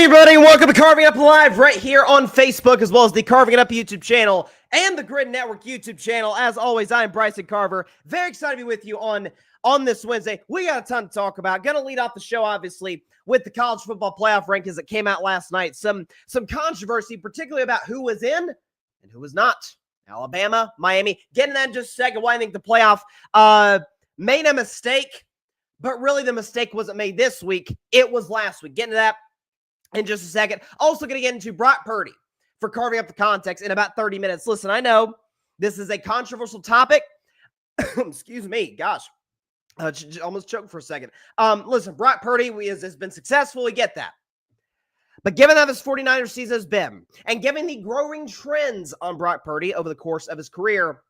everybody, and welcome to Carving Up Live right here on Facebook, as well as the Carving It Up YouTube channel and the Grid Network YouTube channel. As always, I'm Bryson Carver. Very excited to be with you on this Wednesday. We got a ton to talk about. Going to lead off the show, obviously, with the college football playoff rankings that came out last night. Some controversy, particularly about who was in and who was not. Alabama, Miami. Getting that in just a second. Why I think the playoff made a mistake, but really the mistake wasn't made this week. It was last week. Getting to that in just a second. Also going to get into Brock Purdy for carving up the context in about 30 minutes. Listen, I know this is a controversial topic. Excuse me. Gosh. Almost choked for a second. Listen, Brock Purdy has been successful. We get that. But given that his 49ers season has been, and given the growing trends on Brock Purdy over the course of his career,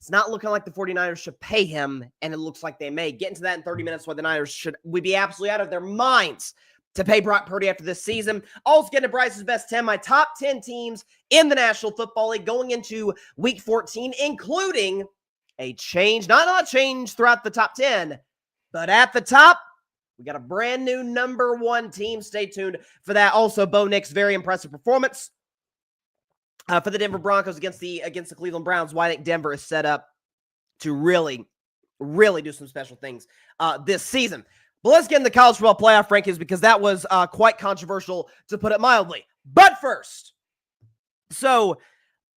it's not looking like the 49ers should pay him, and it looks like they may. Get into that in 30 minutes why the Niners would be absolutely out of their minds to pay Brock Purdy after this season. Also getting to Bryce's best 10, my top 10 teams in the National Football League going into Week 14, including a change, not a change throughout the top 10, but at the top, we got a brand new number one team. Stay tuned for that. Also, Bo Nix, very impressive performance for the Denver Broncos against the Cleveland Browns. Why I think Denver is set up to really do some special things this season. But let's get into the college football playoff rankings because that was quite controversial, to put it mildly. But first, so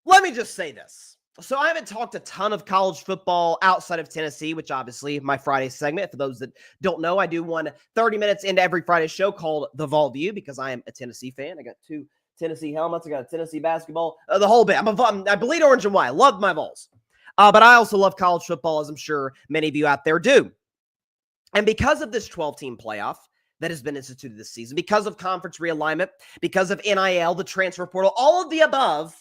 let me just say this. So I haven't talked a ton of college football outside of Tennessee, which obviously my Friday segment. For those that don't know, I do one 30 minutes into every Friday show called The Vol View because I am a Tennessee fan. I got 2 Tennessee helmets. I got a Tennessee basketball, the whole bit. I bleed orange and white. I love my Vols. But I also love college football, as I'm sure many of you out there do. And because of this 12-team playoff that has been instituted this season, because of conference realignment, because of NIL, the transfer portal, all of the above,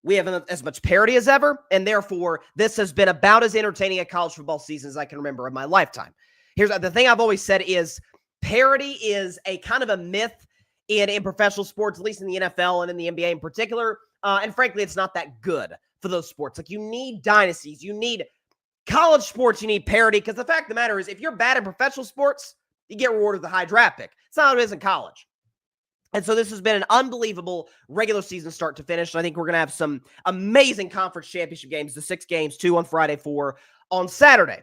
we have as much parity as ever, and therefore, this has been about as entertaining a college football season as I can remember in my lifetime. Here's the thing I've always said is parity is a kind of a myth in professional sports, at least in the NFL and in the NBA in particular, and frankly, it's not that good for those sports. Like, you need dynasties, you need college sports, you need parity, because the fact of the matter is, if you're bad in professional sports, you get rewarded with a high draft pick. It's not how it is in college. And so this has been an unbelievable regular season start to finish. And I think we're going to have some amazing conference championship games, the 6 games, 2 on Friday, 4 on Saturday.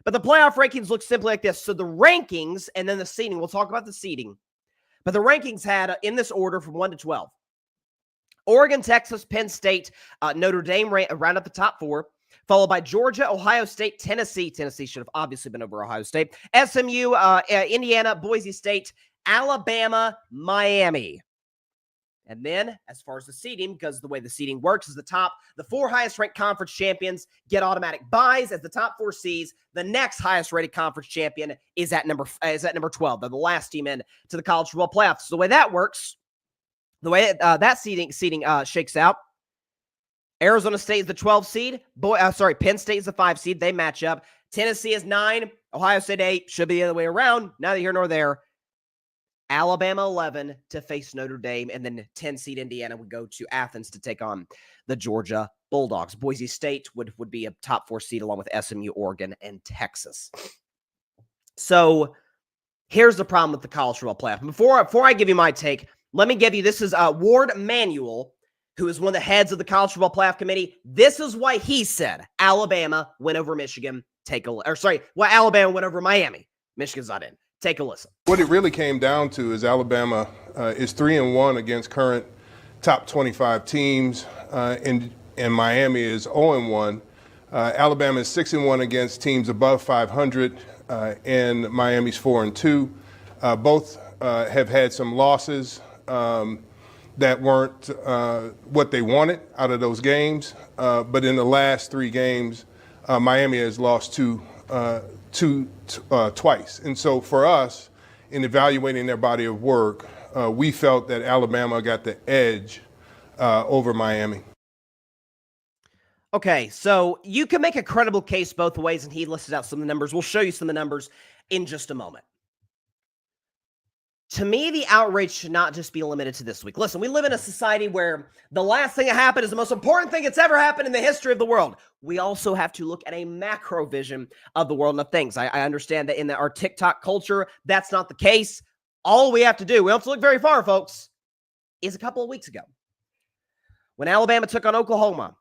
But the playoff rankings look simply like this. So the rankings and then the seeding, we'll talk about the seeding. But the rankings had, in this order, from 1 to 12. Oregon, Texas, Penn State, Notre Dame round up the top 4. Followed by Georgia, Ohio State, Tennessee. Tennessee should have obviously been over Ohio State. SMU, Indiana, Boise State, Alabama, Miami. And then, as far as the seeding, because the way the seeding works is the 4 highest ranked conference champions get automatic buys as the top 4 seeds. The next highest rated conference champion is at number 12. They're the last team in to the college football playoffs. So the way that works, the way that seeding shakes out, Arizona State is the 12 seed. Penn State is the 5 seed. They match up. Tennessee is 9. Ohio State 8. Should be the other way around. Neither here nor there. Alabama 11 to face Notre Dame, and then 10 seed Indiana would go to Athens to take on the Georgia Bulldogs. Boise State would be a top 4 seed along with SMU, Oregon, and Texas. So here's the problem with the college football playoff. Before I give you my take, let me give you, this is Ward Manuel, who is one of the heads of the college football playoff committee. This is why he said Alabama went over Michigan. Alabama went over Miami. Michigan's not in. Take a listen. What it really came down to is Alabama is 3-1 against current top 25 teams, and Miami is 0-1. Alabama is 6-1 against teams above 500, and Miami's 4-2. Both have had some losses that weren't what they wanted out of those games, but in the last 3 games, Miami has lost twice. And so for us, in evaluating their body of work, we felt that Alabama got the edge over Miami. Okay, so you can make a credible case both ways, and he listed out some of the numbers. We'll show you some of the numbers in just a moment. To me, the outrage should not just be limited to this week. Listen, we live in a society where the last thing that happened is the most important thing that's ever happened in the history of the world. We also have to look at a macro vision of the world and of things. I understand that in our TikTok culture, that's not the case. All we have to do, we don't have to look very far, folks, is a couple of weeks ago when Alabama took on Oklahoma.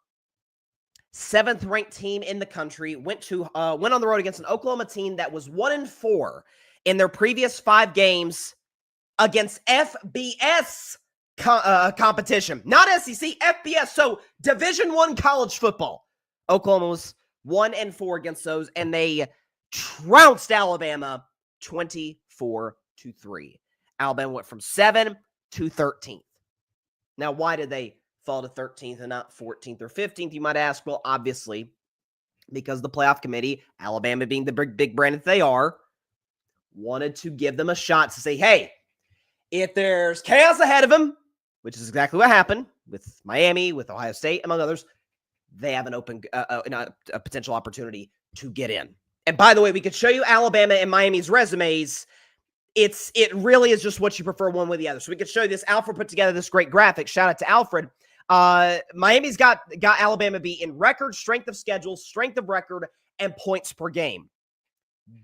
7th-ranked team in the country went on the road against an Oklahoma team that was 1-4 in their previous 5 games against FBS competition, not SEC, FBS. So Division I college football. Oklahoma was 1-4 against those, and they trounced Alabama 24-3. Alabama went from 7th to 13th. Now, why did they fall to 13th and not 14th or 15th, you might ask? Well, obviously, because the playoff committee, Alabama being the big brand that they are, wanted to give them a shot to say, hey, if there's chaos ahead of them, which is exactly what happened with Miami, with Ohio State, among others, they have an open, a potential opportunity to get in. And by the way, we could show you Alabama and Miami's resumes. It really is just what you prefer one way or the other. So we could show you this. Alfred put together this great graphic. Shout out to Alfred. Miami's got Alabama beat in record, strength of schedule, strength of record, and points per game.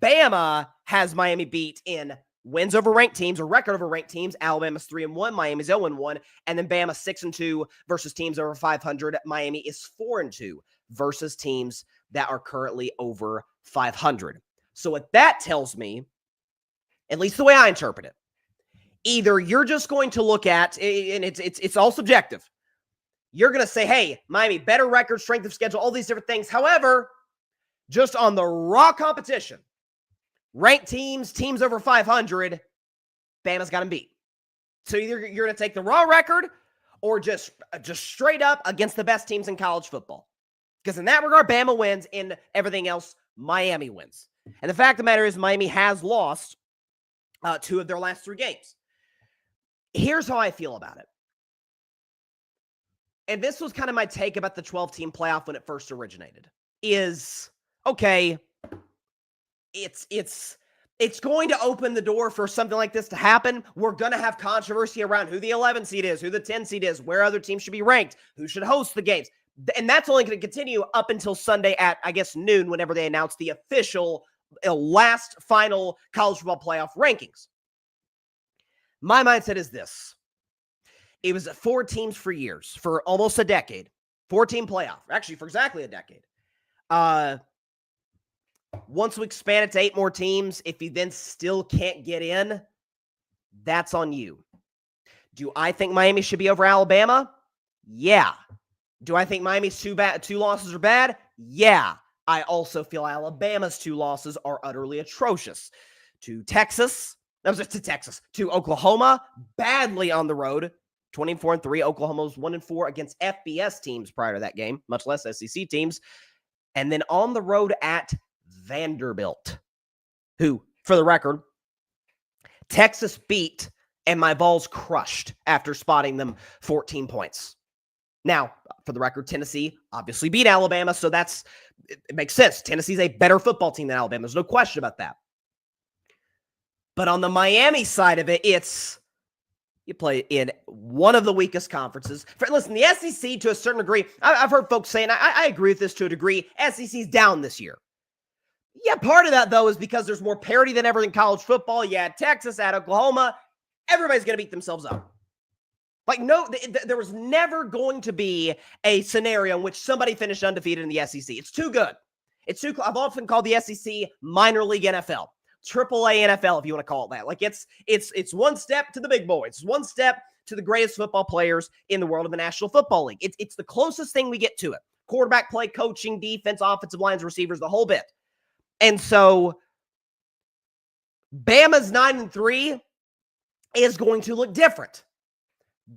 Bama has Miami beat in wins over ranked teams or record over ranked teams. Alabama's 3-1, Miami's 0-1, and then Bama 6-2 versus teams over 500. Miami is 4-2 versus teams that are currently over 500. So what that tells me, at least the way I interpret it, either you're just going to look at, and it's all subjective. You're going to say, hey, Miami, better record, strength of schedule, all these different things. However, just on the raw competition, ranked teams over 500, Bama's got them beat. So either you're going to take the raw record or just straight up against the best teams in college football. Because in that regard, Bama wins. In everything else, Miami wins. And the fact of the matter is Miami has lost 2 of their last 3 games. Here's how I feel about it. And this was kind of my take about the 12-team playoff when it first originated, is, okay, it's going to open the door for something like this to happen. We're going to have controversy around who the 11 seed is, who the 10 seed is, where other teams should be ranked, who should host the games. And that's only going to continue up until Sunday at, I guess, noon, whenever they announce the official last final college football playoff rankings. My mindset is this. It was 4 teams for years, for almost a decade. 4-team playoff, actually for exactly a decade. Once we expand it to 8 more teams, if you then still can't get in, that's on you. Do I think Miami should be over Alabama? Yeah. Do I think Miami's 2 losses are bad? Yeah. I also feel Alabama's 2 losses are utterly atrocious. To Oklahoma, badly on the road, 24-3. Oklahoma was 1-4 against FBS teams prior to that game, much less SEC teams. And then on the road at Vanderbilt, who, for the record, Texas beat and my balls crushed after spotting them 14 points. Now, for the record, Tennessee obviously beat Alabama, so it makes sense. Tennessee's a better football team than Alabama. There's no question about that. But on the Miami side of it, it's you play in one of the weakest conferences. Listen, the SEC, to a certain degree, I've heard folks saying, I agree with this to a degree, SEC's down this year. Yeah, part of that, though, is because there's more parity than ever in college football. You had Texas, at Oklahoma. Everybody's going to beat themselves up. Like, no, there was never going to be a scenario in which somebody finished undefeated in the SEC. It's too good. I've often called the SEC minor league NFL. AAA NFL, if you want to call it that. Like, it's one step to the big boys. It's one step to the greatest football players in the world of the National Football League. It's the closest thing we get to it. Quarterback play, coaching, defense, offensive lines, receivers, the whole bit. And so, Bama's 9-3 is going to look different.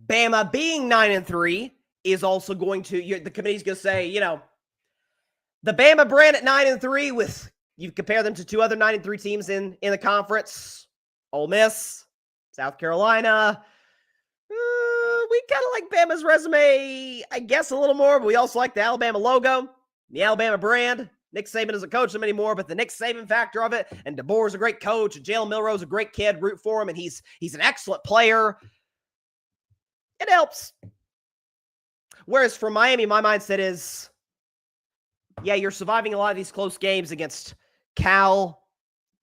Bama being 9-3 is also going to, the committee's going to say, the Bama brand at 9-3 with, you compare them to 2 other 9-3 teams in the conference, Ole Miss, South Carolina. We kind of like Bama's resume, I guess, a little more, but we also like the Alabama logo, the Alabama brand. Nick Saban doesn't coach them anymore, but the Nick Saban factor of it, and DeBoer's a great coach, and Jalen Milroe's a great kid, root for him, and he's an excellent player. It helps. Whereas for Miami, my mindset is, yeah, you're surviving a lot of these close games against Cal,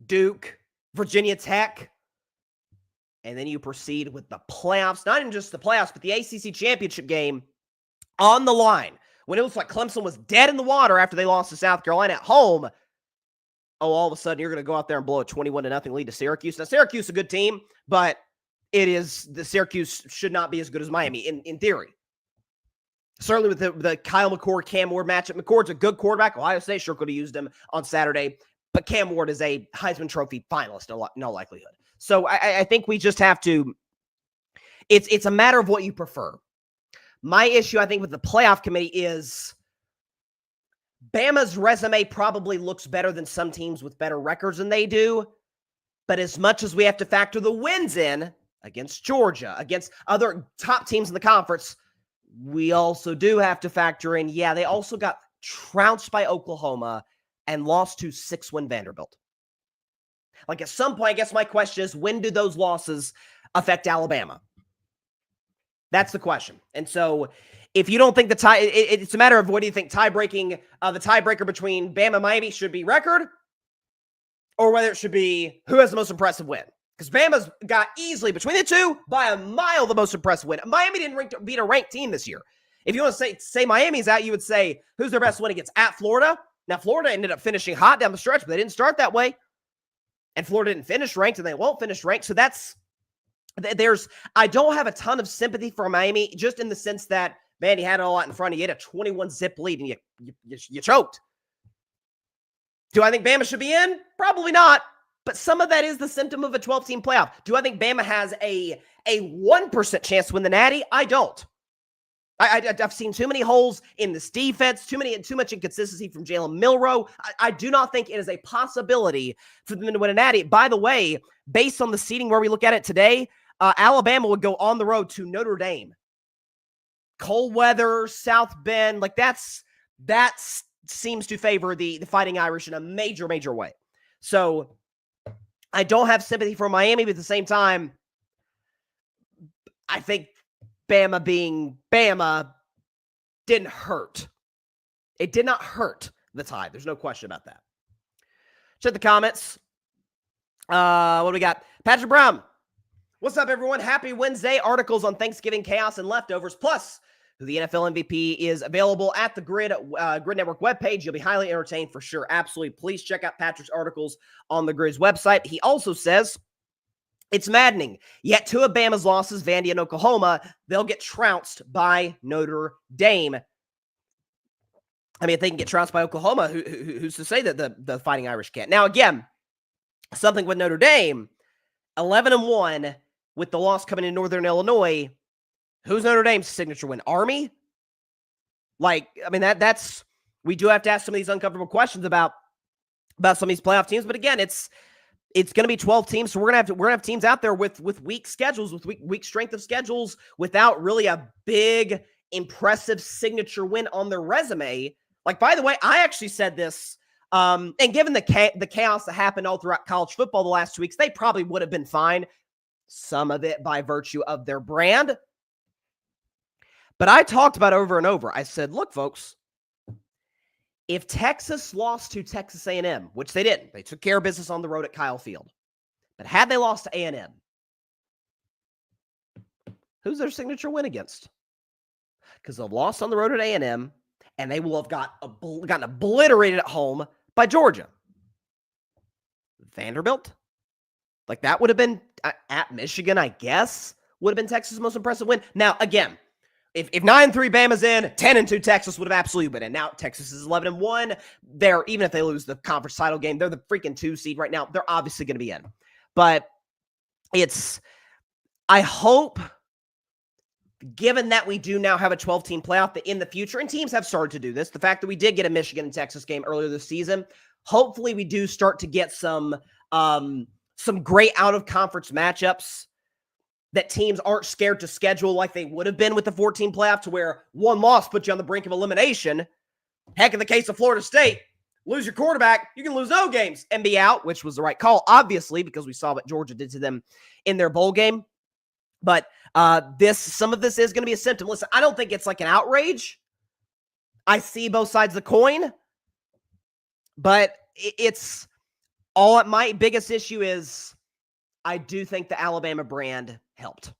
Duke, Virginia Tech. and then you proceed with the playoffs, not even just the playoffs, but the ACC championship game on the line. When it looks like Clemson was dead in the water after they lost to South Carolina at home, all of a sudden you're going to go out there and blow a 21-0 lead to Syracuse. Now, Syracuse is a good team, but the Syracuse should not be as good as Miami in theory. Certainly with the Kyle McCord, Cam Ward matchup. McCord's a good quarterback. Ohio State sure could have used him on Saturday, but Cam Ward is a Heisman Trophy finalist in all likelihood. So I think we just have to, it's a matter of what you prefer. My issue, I think, with the playoff committee is Bama's resume probably looks better than some teams with better records than they do. But as much as we have to factor the wins in against Georgia, against other top teams in the conference, we also do have to factor in, they also got trounced by Oklahoma and lost to 6-win Vanderbilt. Like at some point, I guess my question is, when do those losses affect Alabama? That's the question. And so if you don't think the tie, it's a matter of what do you think the tiebreaker between Bama and Miami should be record, or whether it should be who has the most impressive win. Because Bama's got easily, between the two, by a mile, the most impressive win. Miami didn't beat a ranked team this year. If you want to say Miami's out, you would say, who's their best win against? At Florida. Now, Florida ended up finishing hot down the stretch, but they didn't start that way. And Florida didn't finish ranked, and they won't finish ranked. So I don't have a ton of sympathy for Miami, just in the sense that, man, you had it all out in front of you. You had a 21-zip lead, and you choked. Do I think Bama should be in? Probably not. But some of that is the symptom of a 12-team playoff. Do I think Bama has a 1% chance to win the Natty? I don't. I've seen too many holes in this defense, too much inconsistency from Jalen Milroe. I do not think it is a possibility for them to win a Natty. By the way, based on the seeding where we look at it today, Alabama would go on the road to Notre Dame. Cold weather, South Bend, like that seems to favor the Fighting Irish in a major, major way. So I don't have sympathy for Miami, but at the same time, I think Bama being Bama didn't hurt. It did not hurt the tie. There's no question about that. Check the comments. What do we got? Patrick Brown. What's up, everyone? Happy Wednesday. Articles on Thanksgiving chaos and leftovers, plus who the NFL MVP is, available at the Grid Network webpage. You'll be highly entertained for sure. Absolutely. Please check out Patrick's articles on the Grid's website. He also says, it's maddening. Yet two of Bama's losses, Vandy and Oklahoma, they'll get trounced by Notre Dame. I mean, if they can get trounced by Oklahoma, who's to say that the Fighting Irish can't? Now, again, something with Notre Dame, 11-1 with the loss coming in Northern Illinois. Who's Notre Dame's signature win? Army? Like, I mean, that's we do have to ask some of these uncomfortable questions about some of these playoff teams. But again, it's going to be 12 teams, so we're gonna have teams out there with weak schedules, with weak strength of schedules, without really a big, impressive signature win on their resume. Like, by the way, I actually said this, and given the chaos that happened all throughout college football the last 2 weeks, they probably would have been fine. Some of it by virtue of their brand. But I talked about over and over. I said, look, folks, if Texas lost to Texas A&M, which they didn't, they took care of business on the road at Kyle Field. But had they lost to A&M, who's their signature win against? Because they've lost on the road at A&M, and they will have gotten obliterated at home by Georgia. Vanderbilt? Like, that would have been at Michigan, I guess, would have been Texas' most impressive win. Now, again, if 9-3 Bama's in, 10-2 Texas would have absolutely been in. Now, Texas is 11-1. They're, even if they lose the conference title game, they're the freaking 2 seed right now. They're obviously going to be in. But I hope, given that we do now have a 12-team playoff, that in the future, and teams have started to do this, the fact that we did get a Michigan and Texas game earlier this season, hopefully we do start to get some great out-of-conference matchups that teams aren't scared to schedule like they would have been with the 14 playoff, to where one loss puts you on the brink of elimination. Heck, in the case of Florida State, lose your quarterback, you can lose no games and be out, which was the right call, obviously, because we saw what Georgia did to them in their bowl game. But some of this is going to be a symptom. Listen, I don't think it's like an outrage. I see both sides of the coin, but my biggest issue is I do think the Alabama brand helped.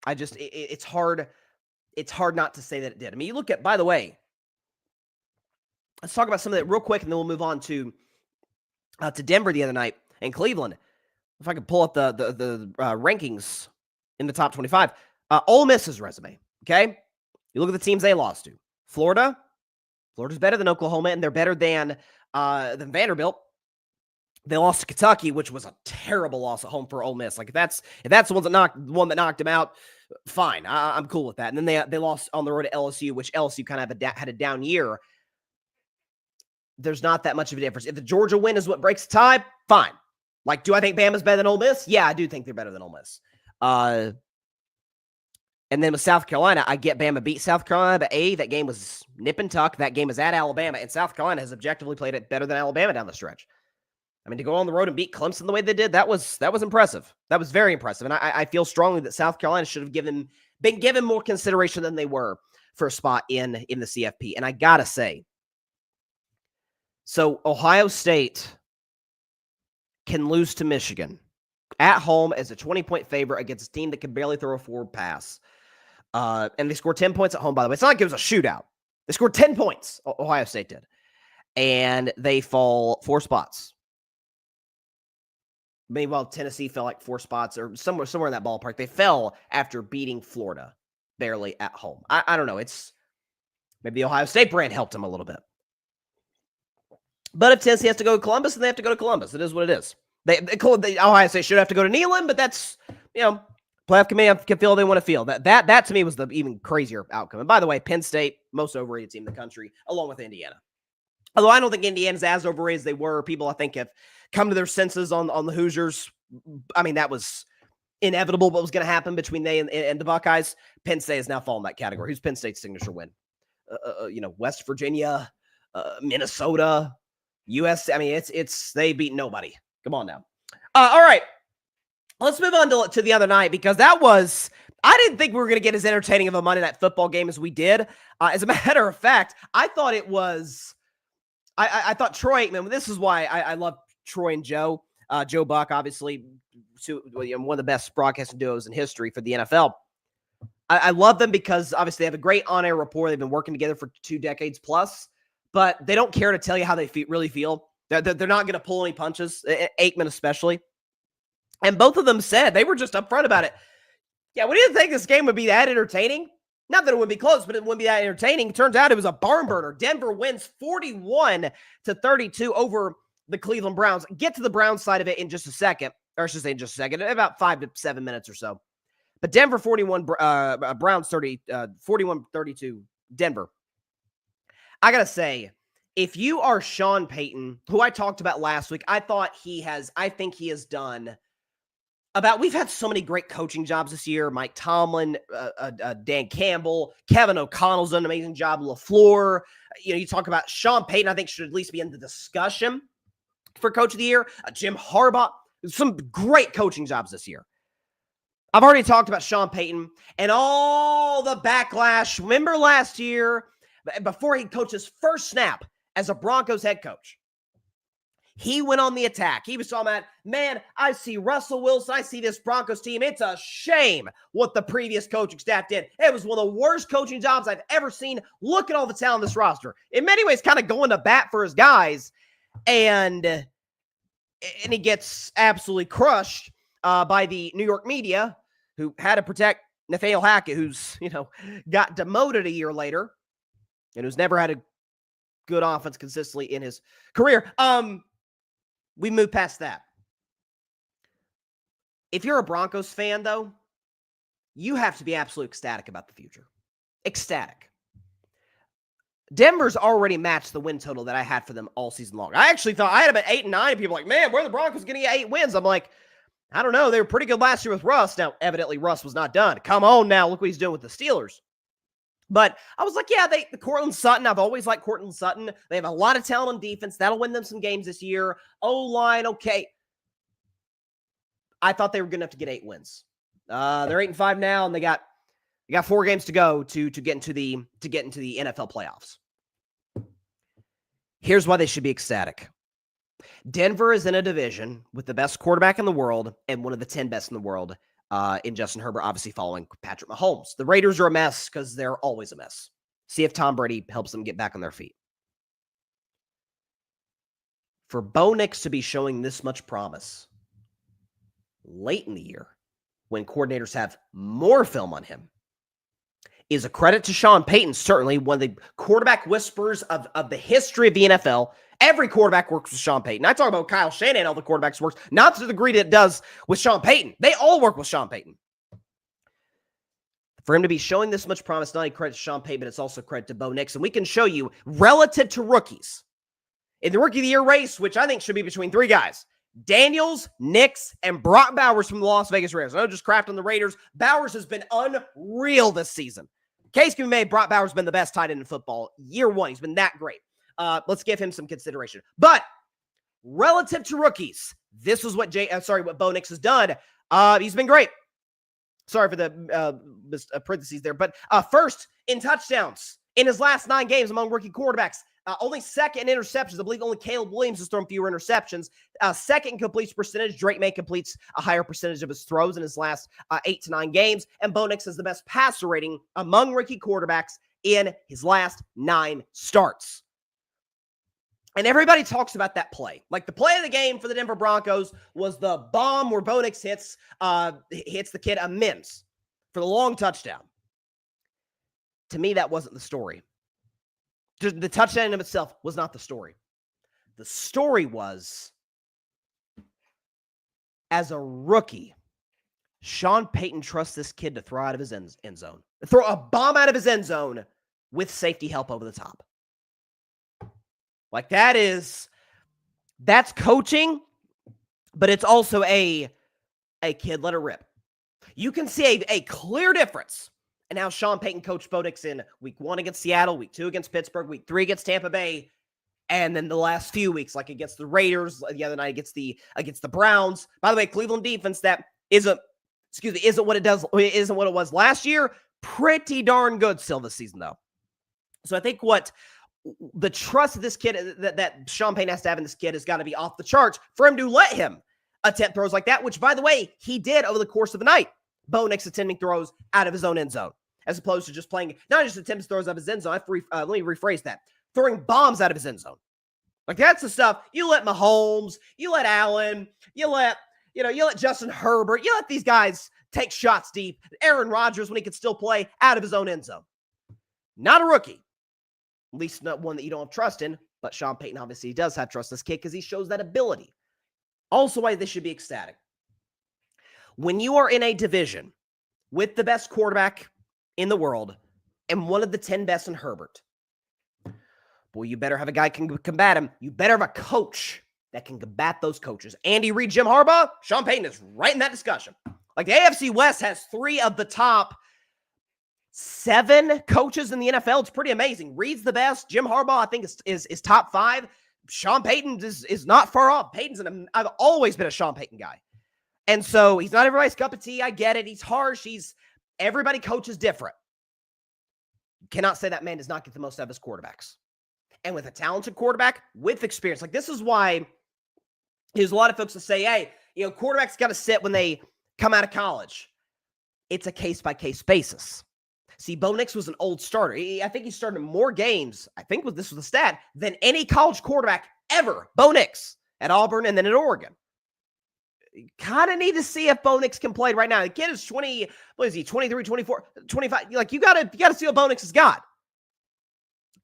It's hard. It's hard not to say that it did. I mean, you look at, by the way, let's talk about some of that real quick, and then we'll move on to Denver the other night and Cleveland. If I could pull up the rankings in the top 25, Ole Miss's resume. Okay, you look at the teams they lost to. Florida's better than Oklahoma, and they're better than Vanderbilt. They lost to Kentucky, which was a terrible loss at home for Ole Miss. Like if that's the one that knocked him out, fine, I'm cool with that. And then they lost on the road to LSU, which LSU kind of had a down year. There's not that much of a difference. If the Georgia win is what breaks the tie, fine. Like, do I think Bama's better than Ole Miss? Yeah, I do think they're better than Ole Miss. And then with South Carolina, I get Bama beat South Carolina, but that game was nip and tuck. That game is at Alabama, and South Carolina has objectively played it better than Alabama down the stretch. I mean, to go on the road and beat Clemson the way they did, that was impressive. That was very impressive. And I feel strongly that South Carolina should have been given more consideration than they were for a spot in the CFP. And I got to say, so Ohio State can lose to Michigan at home as a 20-point favorite against a team that can barely throw a forward pass. And they scored 10 points at home, by the way. It's not like it was a shootout. They scored 10 points, Ohio State did. And they fall 4 spots. Meanwhile, Tennessee fell like 4 spots or somewhere in that ballpark. They fell after beating Florida barely at home. I don't know. It's maybe the Ohio State brand helped them a little bit. But if Tennessee has to go to Columbus, then they have to go to Columbus. It is what it is. Ohio State should have to go to Neyland, but that's, playoff committee can feel they want to feel. That to me was the even crazier outcome. And by the way, Penn State, most overrated team in the country, along with Indiana. Although I don't think Indiana's as overrated as they were. People, I think, have come to their senses on the Hoosiers. I mean, that was inevitable what was going to happen between they and the Buckeyes. Penn State has now fallen in that category. Who's Penn State's signature win? West Virginia, Minnesota, US. I mean, it's they beat nobody. Come on now. All right. Let's move on to the other night, because I didn't think we were going to get as entertaining of a Monday Night Football game as we did. As a matter of fact, I thought it was, I thought Troy Aikman, this is why I love Troy and Joe. Joe Buck, obviously, one of the best broadcasting duos in history for the NFL. I love them because obviously they have a great on-air rapport. They've been working together for 2 decades plus, but they don't care to tell you how they really feel. They're not going to pull any punches, Aikman especially. And both of them said, they were just upfront about it. Yeah, we didn't think this game would be that entertaining. Not that it would be close, but it wouldn't be that entertaining. Turns out it was a barn burner. Denver wins 41-32 over the Cleveland Browns. Get to the Browns side of it in just a second. Or I should say in just a second, about 5 to 7 minutes or so. But Denver 41, Browns 41-32, Denver. I got to say, if you are Sean Payton, who I talked about last week, I think he has done we've had so many great coaching jobs this year. Mike Tomlin, Dan Campbell, Kevin O'Connell's done an amazing job. LaFleur, you talk about Sean Payton, I think should at least be in the discussion for Coach of the Year. Jim Harbaugh, some great coaching jobs this year. I've already talked about Sean Payton and all the backlash. Remember last year, before he coached his first snap as a Broncos head coach, he went on the attack. He was talking about, man, I see Russell Wilson. I see this Broncos team. It's a shame what the previous coaching staff did. It was one of the worst coaching jobs I've ever seen. Look at all the talent in this roster. In many ways, kind of going to bat for his guys. And he gets absolutely crushed by the New York media, who had to protect Nathaniel Hackett, who's, got demoted a year later and who's never had a good offense consistently in his career. We move past that. If you're a Broncos fan, though, you have to be absolutely ecstatic about the future. Ecstatic. Denver's already matched the win total that I had for them all season long. I actually thought I had them at 8 and 9. People were like, man, where are the Broncos going to get 8 wins? I'm like, I don't know. They were pretty good last year with Russ. Now, evidently, Russ was not done. Come on now. Look what he's doing with the Steelers. But I was like, yeah, the Cortland Sutton, I've always liked Cortland Sutton. They have a lot of talent on defense. That'll win them some games this year. O-line, okay. I thought they were good enough to get 8 wins. They're 8 and 5 now, and they got 4 games to go to get into the NFL playoffs. Here's why they should be ecstatic. Denver is in a division with the best quarterback in the world and one of the 10 best in the world in Justin Herbert, obviously following Patrick Mahomes. The Raiders are a mess because they're always a mess. See if Tom Brady helps them get back on their feet. For Bo Nix to be showing this much promise late in the year when coordinators have more film on him is a credit to Sean Payton, certainly one of the quarterback whisperers of the history of the NFL. Every quarterback works with Sean Payton. I talk about Kyle Shanahan, all the quarterbacks works, not to the degree that it does with Sean Payton. They all work with Sean Payton. For him to be showing this much promise, not only credit to Sean Payton, but it's also credit to Bo Nix. And we can show you, relative to rookies, in the Rookie of the Year race, which I think should be between three guys, Daniels, Nix, and Brock Bowers from the Las Vegas Raiders. I know just crapped on the Raiders. Bowers has been unreal this season. Case can be made, Brock Bowers has been the best tight end in football. Year one, he's been that great. Let's give him some consideration. But relative to rookies, this is what what Bo Nix has done. He's been great. Sorry for the parentheses there. But first in touchdowns in his last 9 games among rookie quarterbacks. Only second in interceptions. I believe only Caleb Williams has thrown fewer interceptions. Second in completion percentage. Drake May completes a higher percentage of his throws in his last 8 to 9 games. And Bo Nix has the best passer rating among rookie quarterbacks in his last 9 starts. And everybody talks about that play. Like the play of the game for the Denver Broncos was the bomb where Bo Nix hits the kid a Mims for the long touchdown. To me, that wasn't the story. The touchdown in of itself was not the story. The story was, as a rookie, Sean Payton trusts this kid to throw out of his end zone. Throw a bomb out of his end zone with safety help over the top. Like that's coaching, but it's also a kid let it rip. You can see a clear difference in how Sean Payton coached Bo Nix in week 1 against Seattle, week 2 against Pittsburgh, week 3 against Tampa Bay, and then the last few weeks, like against the Raiders, the other night against the Browns. By the way, Cleveland defense that isn't what it was last year. Pretty darn good still this season, though. So I think what the trust of this kid that Sean Payton has to have in this kid has got to be off the charts for him to let him attempt throws like that, which, by the way, he did over the course of the night. Bo Nix attempting throws out of his own end zone, as opposed to just playing, not just attempts throws out of his end zone. Let me rephrase that. Throwing bombs out of his end zone. Like that's the stuff you let Mahomes, you let Allen, you let Justin Herbert, you let these guys take shots deep. Aaron Rodgers, when he could still play out of his own end zone. Not a rookie. At least not one that you don't have trust in, but Sean Payton obviously does have trust in this kid because he shows that ability. Also why this should be ecstatic. When you are in a division with the best quarterback in the world and one of the 10 best in Herbert, boy, you better have a guy who can combat him. You better have a coach that can combat those coaches. Andy Reid, Jim Harbaugh, Sean Payton is right in that discussion. Like the AFC West has 3 of the top 7 coaches in the NFL. It's pretty amazing. Reid's the best. Jim Harbaugh, I think, is top 5. Sean Payton is not far off. I've always been a Sean Payton guy. And so he's not everybody's cup of tea. I get it. He's harsh. Everybody coaches different. You cannot say that man does not get the most out of his quarterbacks. And with a talented quarterback with experience, like this is why there's a lot of folks that say, hey, quarterbacks got to sit when they come out of college. It's a case-by-case basis. See, Bo Nix was an old starter. I think he started more games, this was the stat, than any college quarterback ever. Bo Nix at Auburn and then at Oregon. Kind of need to see if Bo Nix can play right now. The kid is 20, what is he, 23, 24, 25. Like, you got to see what Bo Nix has got.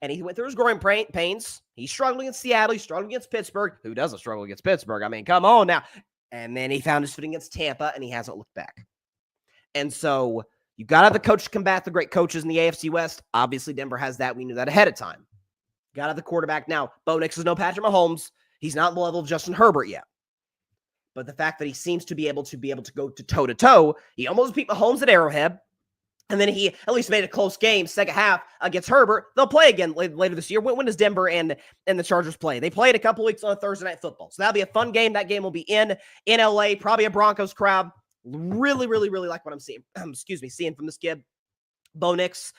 And he went through his growing pains. He struggled against Seattle. He struggled against Pittsburgh. Who doesn't struggle against Pittsburgh? I mean, come on now. And then he found his footing against Tampa, and he hasn't looked back. And so you got to have the coach to combat the great coaches in the AFC West. Obviously, Denver has that. We knew that ahead of time. Got to have the quarterback now. Bo Nix is no Patrick Mahomes. He's not on the level of Justin Herbert yet. But the fact that he seems to be able to go to toe-to-toe, he almost beat Mahomes at Arrowhead, and then he at least made a close game, second half against Herbert. They'll play again later this year. When does Denver and the Chargers play? They play it a couple weeks on Thursday Night Football. So that'll be a fun game. That game will be in LA, probably a Broncos crowd. Really, really, really like what I'm seeing. Seeing from this kid. Bo Nix,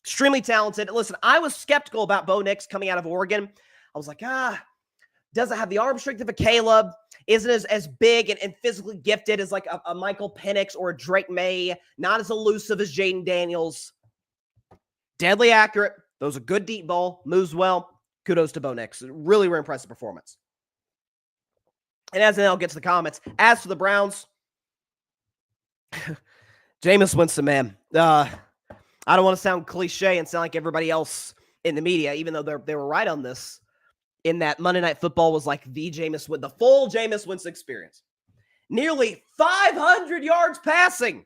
extremely talented. Listen, I was skeptical about Bo Nix coming out of Oregon. I was like, doesn't have the arm strength of a Caleb, isn't as big and physically gifted as like a Michael Penix or a Drake May, not as elusive as Jaden Daniels. Deadly accurate. Those are good deep ball, moves well. Kudos to Bo Nix. Really impressive performance. And as I'll get to the comments, as for the Browns, Jameis Winston, man. I don't want to sound cliche and sound like everybody else in the media, even though they were right on this, in that Monday Night Football was like the full Jameis Winston experience. Nearly 500 yards passing.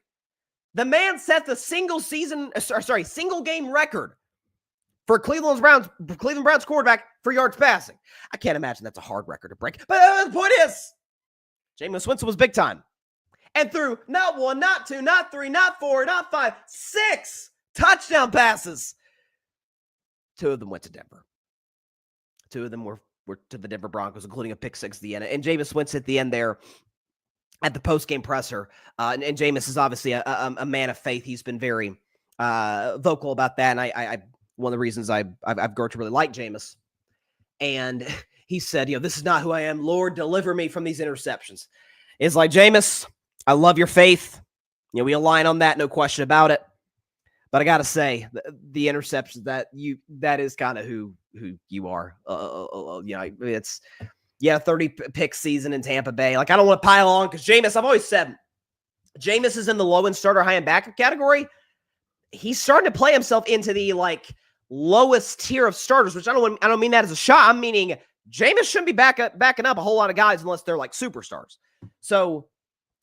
The man set the single game record for Cleveland Browns quarterback for yards passing. I can't imagine that's a hard record to break. But the point is, Jameis Winston was big time. And threw not 1, not 2, not 3, not 4, not 5, 6 touchdown passes. 2 of them went to Denver. 2 of them were to the Denver Broncos, including a pick 6 at the end. And Jameis Winston at the end there at the post-game presser. And Jameis is obviously a man of faith. He's been very vocal about that. And I one of the reasons I've grown to really like Jameis. And he said, this is not who I am. Lord, deliver me from these interceptions. It's like, Jameis, I love your faith. We align on that, no question about it. But I got to say, the interceptions, that is kind of who you are. It's 30 pick season in Tampa Bay. Like, I don't want to pile on because Jameis, I've always said, Jameis is in the low-end starter, high-end backup category. He's starting to play himself into the lowest tier of starters, which I don't mean that as a shot. I'm meaning Jameis shouldn't be backing up a whole lot of guys unless they're superstars. So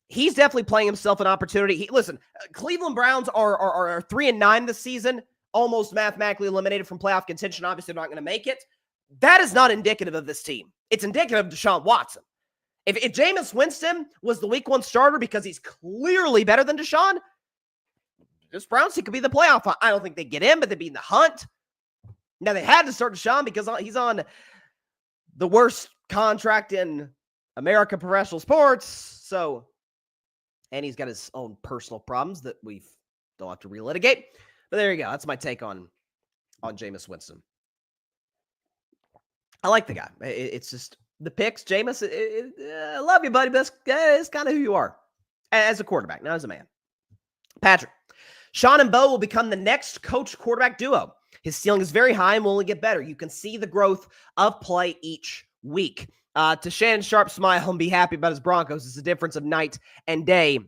he's definitely playing himself an opportunity. Listen, Cleveland Browns are 3-9 this season, almost mathematically eliminated from playoff contention. Obviously, they're not going to make it. That is not indicative of this team. It's indicative of Deshaun Watson. If Jameis Winston was the week 1 starter because he's clearly better than Deshaun, this Browns team could be the playoff hunt. I don't think they get in, but they'd be in the hunt. Now, they had to start Deshaun because he's on the worst contract in American professional sports. So, and he's got his own personal problems that we don't have to relitigate. But there you go. That's my take on Jameis Winston. I like the guy. It's just the picks. Jameis, I love you, buddy, but it's kind of who you are as a quarterback, not as a man. Patrick. Sean and Bo will become the next coach quarterback duo. His ceiling is very high and will only get better. You can see the growth of play each week. To Shannon Sharp, smile and be happy about his Broncos. It's a difference of night and day.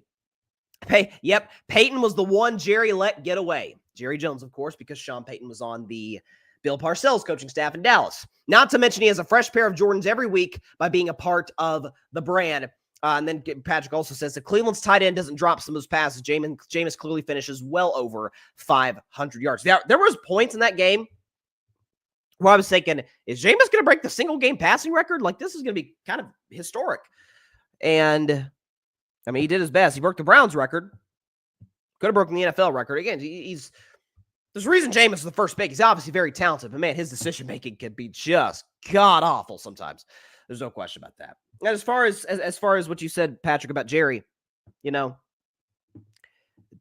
Peyton was the one Jerry let get away. Jerry Jones, of course, because Sean Payton was on the Bill Parcells coaching staff in Dallas. Not to mention he has a fresh pair of Jordans every week by being a part of the brand. And then Patrick also says that Cleveland's tight end doesn't drop some of those passes. Jameis clearly finishes well over 500 yards. There was points in that game where I was thinking, is Jameis going to break the single-game passing record? This is going to be kind of historic. And, he did his best. He broke the Browns record. Could have broken the NFL record. Again, there's a reason Jameis is the first pick. He's obviously very talented, but, man, his decision-making can be just god-awful sometimes. There's no question about that. And as far as what you said, Patrick, about Jerry,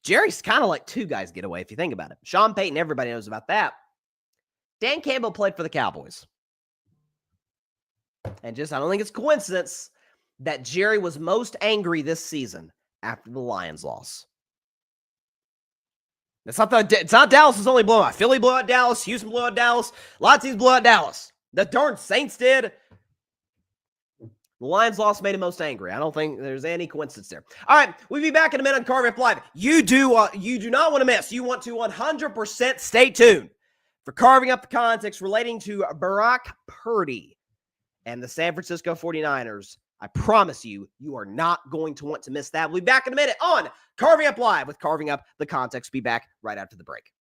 Jerry's kind of like 2 guys get away if you think about it. Sean Payton, everybody knows about that. Dan Campbell played for the Cowboys. And I don't think it's coincidence that Jerry was most angry this season after the Lions loss. It's not Dallas' only blowout. Philly blew out Dallas. Houston blew out Dallas. A lot of teams blew out Dallas. The darn Saints did. The Lions loss made him most angry. I don't think there's any coincidence there. All right, we'll be back in a minute on Carving Up Live. You do not want to miss. You want to 100% stay tuned for Carving Up the Context relating to Brock Purdy and the San Francisco 49ers. I promise you, you are not going to want to miss that. We'll be back in a minute on Carving Up Live with Carving Up the Context. Be back right after the break.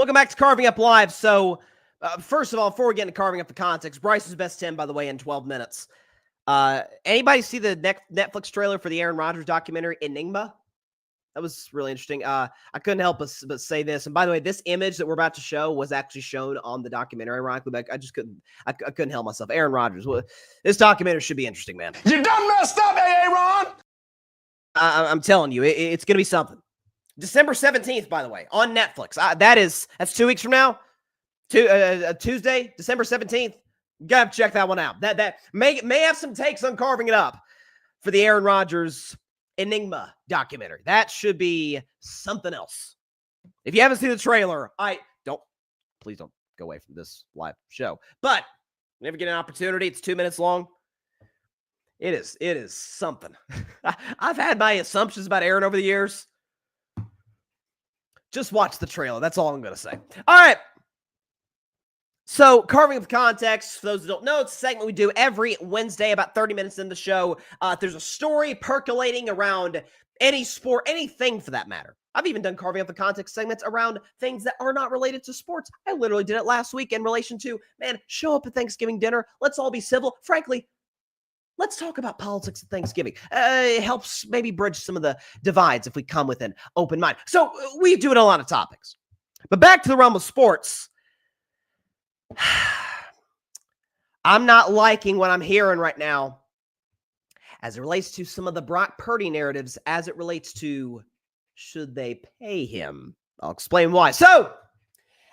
Welcome back to Carving Up Live. So, first of all, before we get into carving up the context, Bryson's best 10, by the way, in 12 minutes. Anybody see the Netflix trailer for the Aaron Rodgers documentary, Enigma? That was really interesting. I couldn't help but say this. And by the way, this image that we're about to show was actually shown on the documentary, ironically, but I just couldn't help myself. Aaron Rodgers. Well, this documentary should be interesting, man. You done messed up, Aaron! I'm telling you, it's going to be something. December 17th, by the way, on Netflix. That's 2 weeks from now. Tuesday, December 17th. You got to check that one out. That may have some takes on carving it up for the Aaron Rodgers Enigma documentary. That should be something else. If you haven't seen the trailer, please don't go away from this live show. But whenever you get an opportunity, it's 2 minutes long. It is something. I've had my assumptions about Aaron over the years. Just watch the trailer. That's all I'm going to say. All right. So, carving up context, for those who don't know, it's a segment we do every Wednesday, about 30 minutes in the show. If there's a story percolating around any sport, anything for that matter. I've even done carving up the context segments around things that are not related to sports. I literally did it last week in relation to, show up at Thanksgiving dinner. Let's all be civil. Frankly, let's talk about politics at Thanksgiving. It helps maybe bridge some of the divides if we come with an open mind. So we do it on a lot of topics. But back to the realm of sports. I'm not liking what I'm hearing right now as it relates to some of the Brock Purdy narratives as it relates to should they pay him. I'll explain why. So,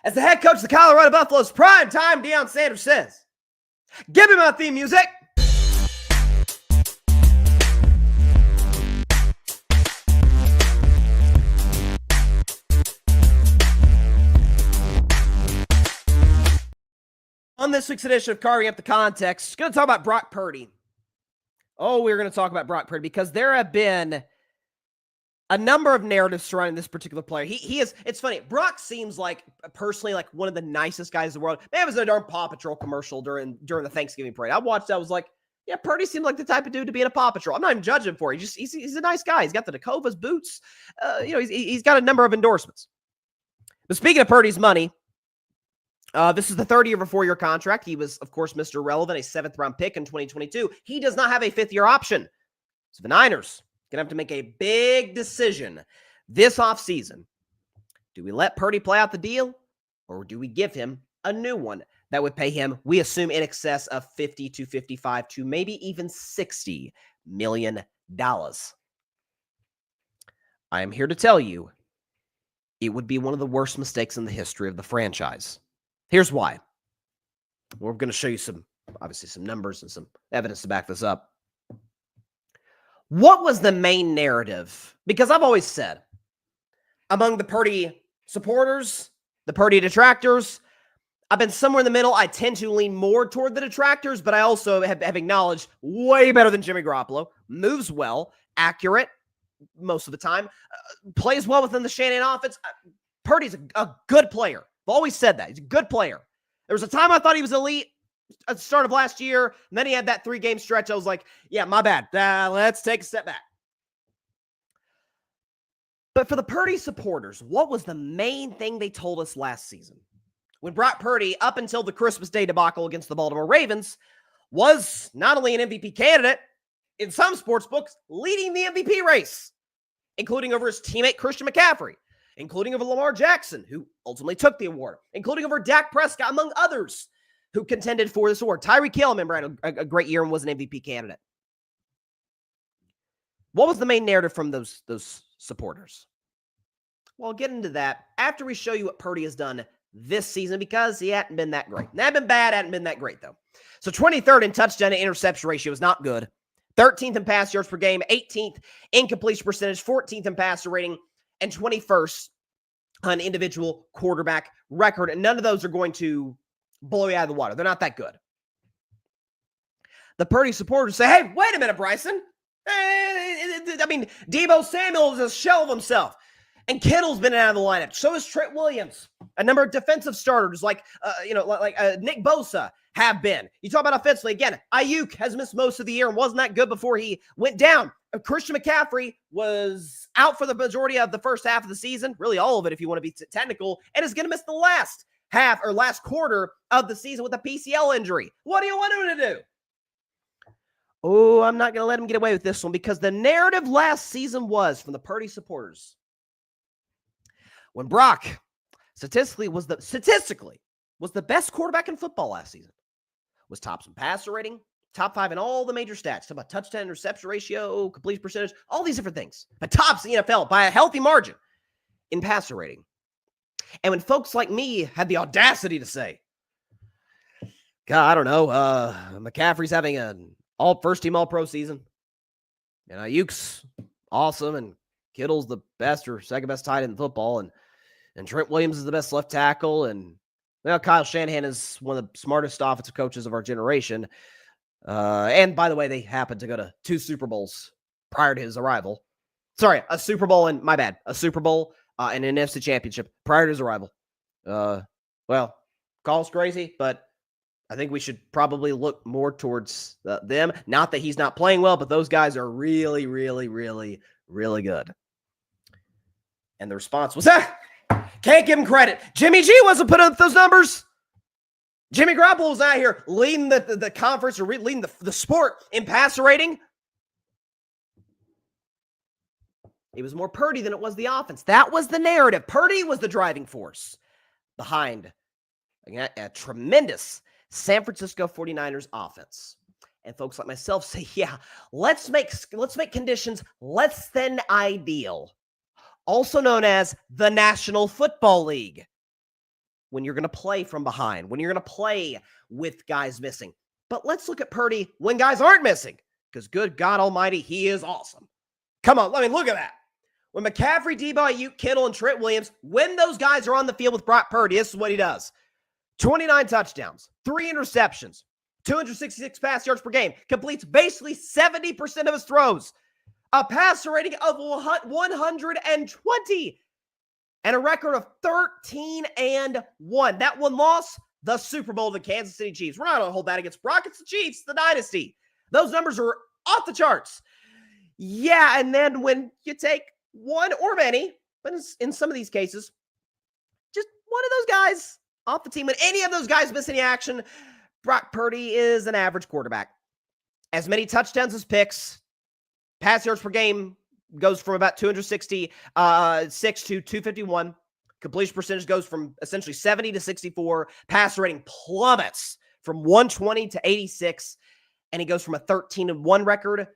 as the head coach of the Colorado Buffaloes, prime time Deion Sanders says, give me my theme music. On this week's edition of Carving Up the Context, going to talk about Brock Purdy. We're going to talk about Brock Purdy because there have been a number of narratives surrounding this particular player. He is, it's funny, Brock seems like, personally, like one of the nicest guys in the world. Man, it was a darn Paw Patrol commercial during the Thanksgiving parade. I watched that, I was like, yeah, Purdy seems like the type of dude to be in a Paw Patrol. I'm not even judging him for it. He's a nice guy. He's got the Dakovas boots. He's got a number of endorsements. But speaking of Purdy's money, this is the third year of a 4-year contract. He was, of course, Mr. Relevant, a 7th-round pick in 2022. He does not have a 5th-year option. So the Niners going to have to make a big decision this offseason. Do we let Purdy play out the deal, or do we give him a new one that would pay him, we assume, in excess of $50 to $55 to maybe even $60 million? I am here to tell you it would be one of the worst mistakes in the history of the franchise. Here's why. We're going to show you some numbers and some evidence to back this up. What was the main narrative? Because I've always said, among the Purdy supporters, the Purdy detractors, I've been somewhere in the middle. I tend to lean more toward the detractors, but I also have acknowledged way better than Jimmy Garoppolo, moves well, accurate most of the time, plays well within the Shanahan offense. Purdy's a good player. I've always said that. He's a good player. There was a time I thought he was elite at the start of last year, and then he had that 3-game stretch. I was like, yeah, my bad. Let's take a step back. But for the Purdy supporters, what was the main thing they told us last season? When Brock Purdy, up until the Christmas Day debacle against the Baltimore Ravens, was not only an MVP candidate, in some sports books, leading the MVP race, including over his teammate Christian McCaffrey, including over Lamar Jackson, who ultimately took the award, including over Dak Prescott, among others who contended for this award. Tyreek Hill, remember, had a great year and was an MVP candidate. What was the main narrative from those supporters? Well, I'll get into that after we show you what Purdy has done this season, because he hadn't been that great. Not been bad, hadn't been that great, though. So 23rd in touchdown to interception ratio is not good. 13th in pass yards per game, 18th in completion percentage, 14th in passer rating, and 21st on individual quarterback record. And none of those are going to blow you out of the water. They're not that good. The Purdy supporters say, hey, wait a minute, Bryson. Deebo Samuel is a shell of himself. And Kittle's been out of the lineup. So is Trent Williams. A number of defensive starters like Nick Bosa have been. You talk about offensively, again, Ayuk has missed most of the year and wasn't that good before he went down. Christian McCaffrey was out for the majority of the first half of the season, really all of it if you want to be technical, and is going to miss the last half or last quarter of the season with a PCL injury. What do you want him to do? Oh, I'm not going to let him get away with this one because the narrative last season was from the Purdy supporters when Brock statistically was the best quarterback in football last season. Was tops in passer rating, top 5 in all the major stats. Talk about touchdown, interception ratio, completion percentage, all these different things. But tops the NFL by a healthy margin in passer rating. And when folks like me had the audacity to say, God, I don't know, McCaffrey's having an first-team All-Pro season, and Ayuk's awesome, and Kittle's the best or second-best tight end in football, and Trent Williams is the best left tackle, and Kyle Shanahan is one of the smartest offensive coaches of our generation. And by the way, they happened to go to 2 Super Bowls prior to his arrival. Sorry, a Super Bowl and a Super Bowl and an NFC Championship prior to his arrival. Well, call's crazy, but I think we should probably look more towards them. Not that he's not playing well, but those guys are really, really, really, really good. And the response was, can't give him credit. Jimmy G wasn't putting up those numbers. Jimmy Garoppolo was out here leading the conference or leading the sport in passer rating. It was more Purdy than it was the offense. That was the narrative. Purdy was the driving force behind a tremendous San Francisco 49ers offense. And folks like myself say, yeah, let's make conditions less than ideal. Also known as the National Football League. When you're going to play from behind, when you're going to play with guys missing. But let's look at Purdy when guys aren't missing. Because good God almighty, he is awesome. Come on, look at that. When McCaffrey, Debo, Ayuk, Kittle, and Trent Williams, when those guys are on the field with Brock Purdy, this is what he does. 29 touchdowns, 3 interceptions, 266 pass yards per game, completes basically 70% of his throws. A passer rating of 120 and a record of 13-1. That one loss, the Super Bowl to the Kansas City Chiefs. We're not going to hold that against Brock. It's the Chiefs, the dynasty. Those numbers are off the charts. Yeah, and then when you take one or many, but in some of these cases, just one of those guys off the team, when any of those guys miss any action, Brock Purdy is an average quarterback. As many touchdowns as picks, pass yards per game goes from about 266 to 251. Completion percentage goes from essentially 70 to 64. Passer rating plummets from 120 to 86. And he goes from a 13-1 record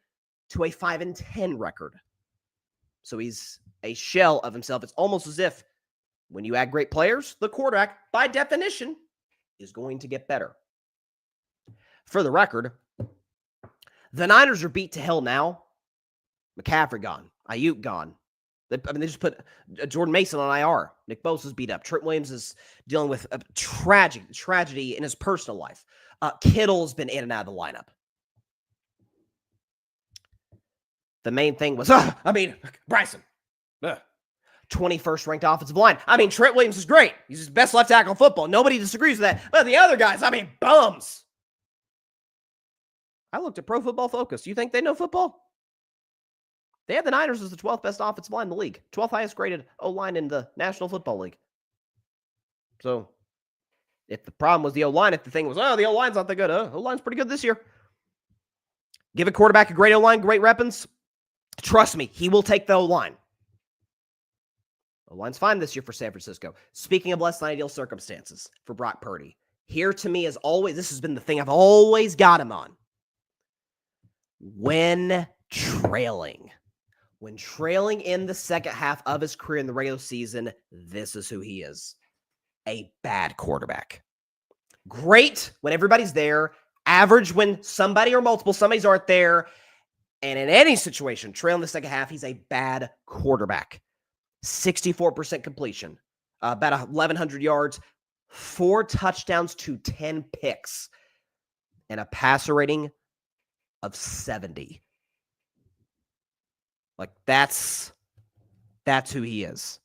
to a 5-10 record. So he's a shell of himself. It's almost as if when you add great players, the quarterback, by definition, is going to get better. For the record, the Niners are beat to hell now. McCaffrey gone. Ayuk gone. They just put Jordan Mason on IR. Nick Bosa's beat up. Trent Williams is dealing with a tragedy in his personal life. Kittle's been in and out of the lineup. The main thing was, Bryson. 21st ranked offensive line. Trent Williams is great. He's the best left tackle in football. Nobody disagrees with that. But the other guys, bums. I looked at Pro Football Focus. You think they know football? They have the Niners as the 12th best offensive line in the league. 12th highest graded O-line in the National Football League. So, if the problem was the O-line, if the thing was, the O-line's not that good. O-line's pretty good this year. Give a quarterback a great O-line, great weapons. Trust me, he will take the O-line. O-line's fine this year for San Francisco. Speaking of less than ideal circumstances for Brock Purdy, here to me, as always, this has been the thing I've always got him on. When trailing in the second half of his career in the regular season, this is who he is. A bad quarterback. Great when everybody's there. Average when somebody or multiple somebodies aren't there. And in any situation, trailing the second half, he's a bad quarterback. 64% completion. About 1,100 yards. 4 touchdowns to 10 picks. And a passer rating of 70. That's who he is.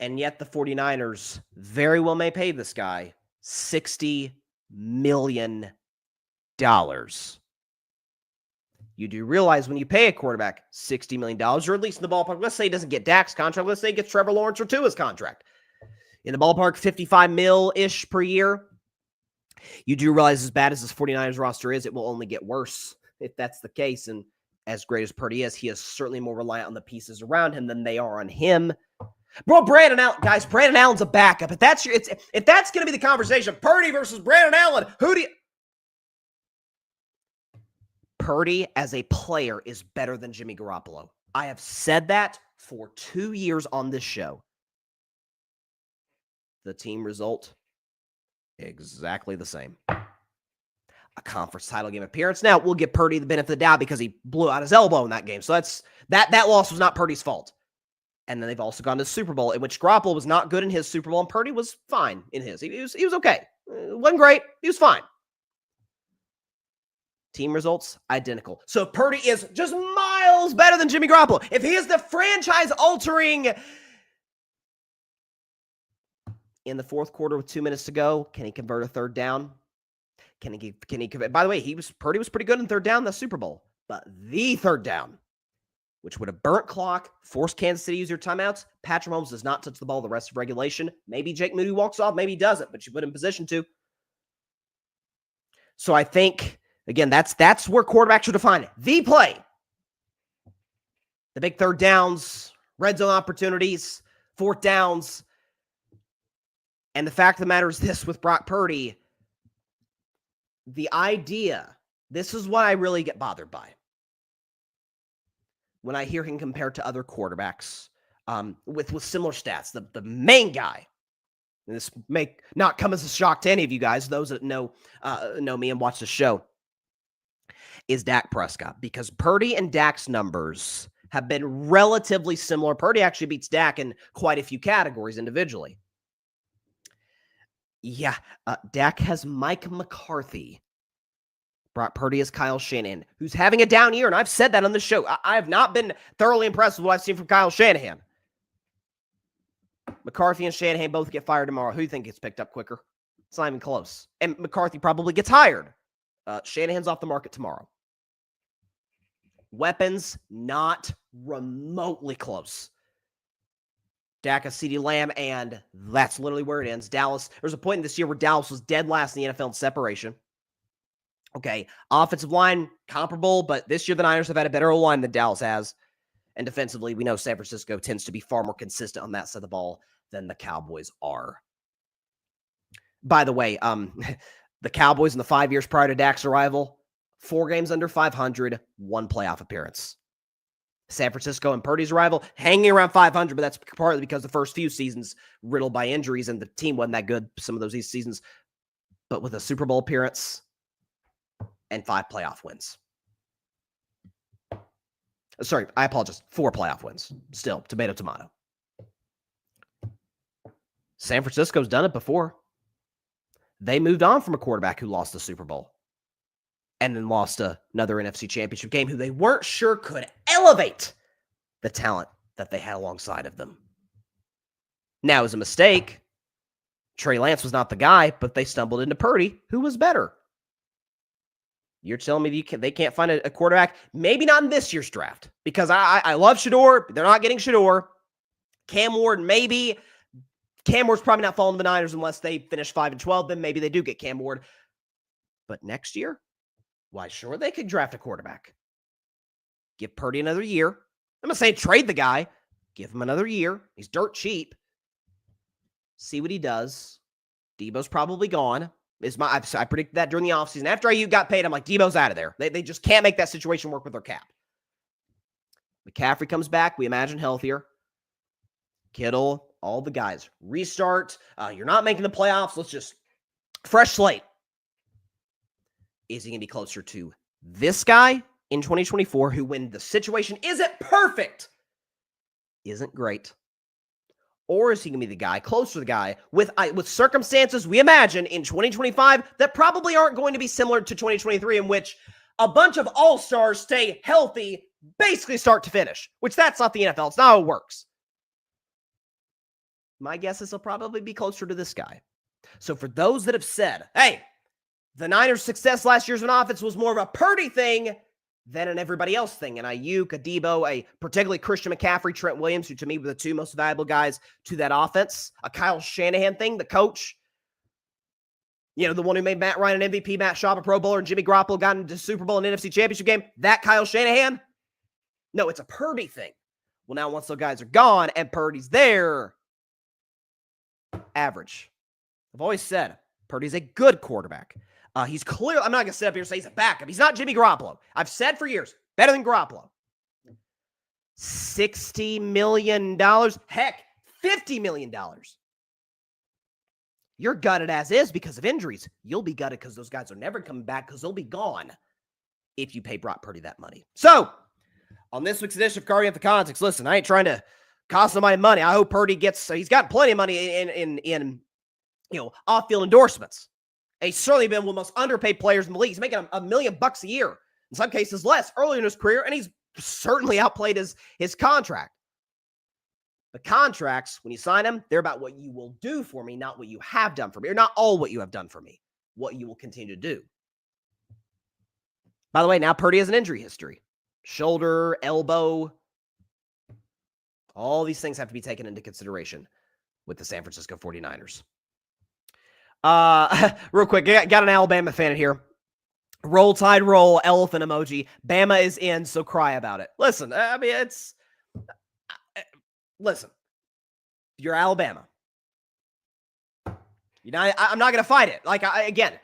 And yet the 49ers very well may pay this guy $60 million. You do realize when you pay a quarterback $60 million, or at least in the ballpark, let's say he doesn't get Dak's contract, let's say he gets Trevor Lawrence or Tua's contract. In the ballpark, 55 mil-ish per year. You do realize as bad as this 49ers roster is, it will only get worse if that's the case. And as great as Purdy is, he is certainly more reliant on the pieces around him than they are on him. Bro, Brandon Allen, guys, Brandon Allen's a backup. If that's going to be the conversation, Purdy versus Brandon Allen, who do you... Purdy as a player is better than Jimmy Garoppolo. I have said that for 2 years on this show. The team result, exactly the same. A conference title game appearance. Now, we'll give Purdy the benefit of the doubt because he blew out his elbow in that game. So that loss was not Purdy's fault. And then they've also gone to the Super Bowl, in which Garoppolo was not good in his Super Bowl, and Purdy was fine in his. He was okay. It wasn't great. He was fine. Team results, identical. So Purdy is just miles better than Jimmy Garoppolo. If he is the franchise-altering in the fourth quarter with 2 minutes to go, can he convert a third down? Can he convert? By the way, Purdy was pretty good in third down in the Super Bowl. But the third down, which would have burnt clock, forced Kansas City to use their timeouts. Patrick Mahomes does not touch the ball the rest of regulation. Maybe Jake Moody walks off, maybe he doesn't, but you put him in position to. So I think, again, that's where quarterbacks should define it. The play. The big third downs, red zone opportunities, fourth downs. And the fact of the matter is this with Brock Purdy, the idea, this is what I really get bothered by. When I hear him compared to other quarterbacks with similar stats, the main guy, and this may not come as a shock to any of you guys, those that know me and watch the show, is Dak Prescott. Because Purdy and Dak's numbers have been relatively similar. Purdy actually beats Dak in quite a few categories individually. Yeah, Dak has Mike McCarthy. Brock Purdy is Kyle Shanahan, who's having a down year, and I've said that on the show. I have not been thoroughly impressed with what I've seen from Kyle Shanahan. McCarthy and Shanahan both get fired tomorrow. Who do you think gets picked up quicker? It's not even close. And McCarthy probably gets hired. Shanahan's off the market tomorrow. Weapons, not remotely close. Dak has CeeDee Lamb, and that's literally where it ends. Dallas, there's a point in this year where Dallas was dead last in the NFL in separation. Okay, offensive line, comparable, but this year the Niners have had a better O-line than Dallas has. And defensively, we know San Francisco tends to be far more consistent on that side of the ball than the Cowboys are. By the way, the Cowboys in the 5 years prior to Dak's arrival, 4 games under 500, 1 playoff appearance. San Francisco and Purdy's arrival, hanging around 500, but that's partly because the first few seasons riddled by injuries and the team wasn't that good some of those seasons. But with a Super Bowl appearance and 5 playoff wins. Sorry, I apologize. 4 playoff wins. Still, tomato, tomato. San Francisco's done it before. They moved on from a quarterback who lost the Super Bowl and then lost another NFC Championship game who they weren't sure could elevate the talent that they had alongside of them. Now, it was a mistake. Trey Lance was not the guy, but they stumbled into Purdy, who was better. You're telling me they can't find a quarterback? Maybe not in this year's draft, because I love Shador. They're not getting Shador. Cam Ward, maybe. Cam Ward's probably not falling to the Niners unless they finish 5-12. Then maybe they do get Cam Ward. But next year, why, sure, they could draft a quarterback. Give Purdy another year. I'm not saying trade the guy. Give him another year. He's dirt cheap. See what he does. Debo's probably gone. I predicted that during the offseason. After Ayuk got paid, I'm like, Debo's out of there. They just can't make that situation work with their cap. McCaffrey comes back. We imagine healthier. Kittle, all the guys. Restart. You're not making the playoffs. Let's just fresh slate. Is he going to be closer to this guy in 2024 who, when the situation isn't perfect, isn't great? Or is he going to be the guy, closer to the guy, with circumstances we imagine in 2025 that probably aren't going to be similar to 2023, in which a bunch of all-stars stay healthy basically start to finish, which that's not the NFL. It's not how it works. My guess is he'll probably be closer to this guy. So for those that have said, hey, the Niners' success last year's on offense was more of a Purdy thing than an everybody else thing. An Ayuk, a Debo, a particularly Christian McCaffrey, Trent Williams, who to me were the two most valuable guys to that offense. A Kyle Shanahan thing, the coach. The one who made Matt Ryan an MVP, Matt Schaub a Pro Bowler, and Jimmy Garoppolo got into the Super Bowl and NFC Championship game. That Kyle Shanahan? No, it's a Purdy thing. Well, now once those guys are gone and Purdy's there, average. I've always said Purdy's a good quarterback. He's clear. I'm not going to sit up here and say he's a backup. He's not Jimmy Garoppolo. I've said for years, better than Garoppolo. $60 million. Heck, $50 million. You're gutted as is because of injuries. You'll be gutted because those guys are never coming back because they'll be gone if you pay Brock Purdy that money. So, on this week's edition of Carving Up the Context, listen, I ain't trying to cost somebody money. I hope Purdy he's got plenty of money in off-field endorsements. And he's certainly been one of the most underpaid players in the league. He's making $1 million a year, in some cases less, early in his career, and he's certainly outplayed his contract. The contracts, when you sign them, they're about what you will do for me, not what you have done for me, or not all what you have done for me, what you will continue to do. By the way, now Purdy has an injury history. Shoulder, elbow, all these things have to be taken into consideration with the San Francisco 49ers. Real quick, got an Alabama fan in here. Roll Tide roll, elephant emoji. Bama is in, so cry about it. Listen, listen, you're Alabama. I'm not going to fight it. Again,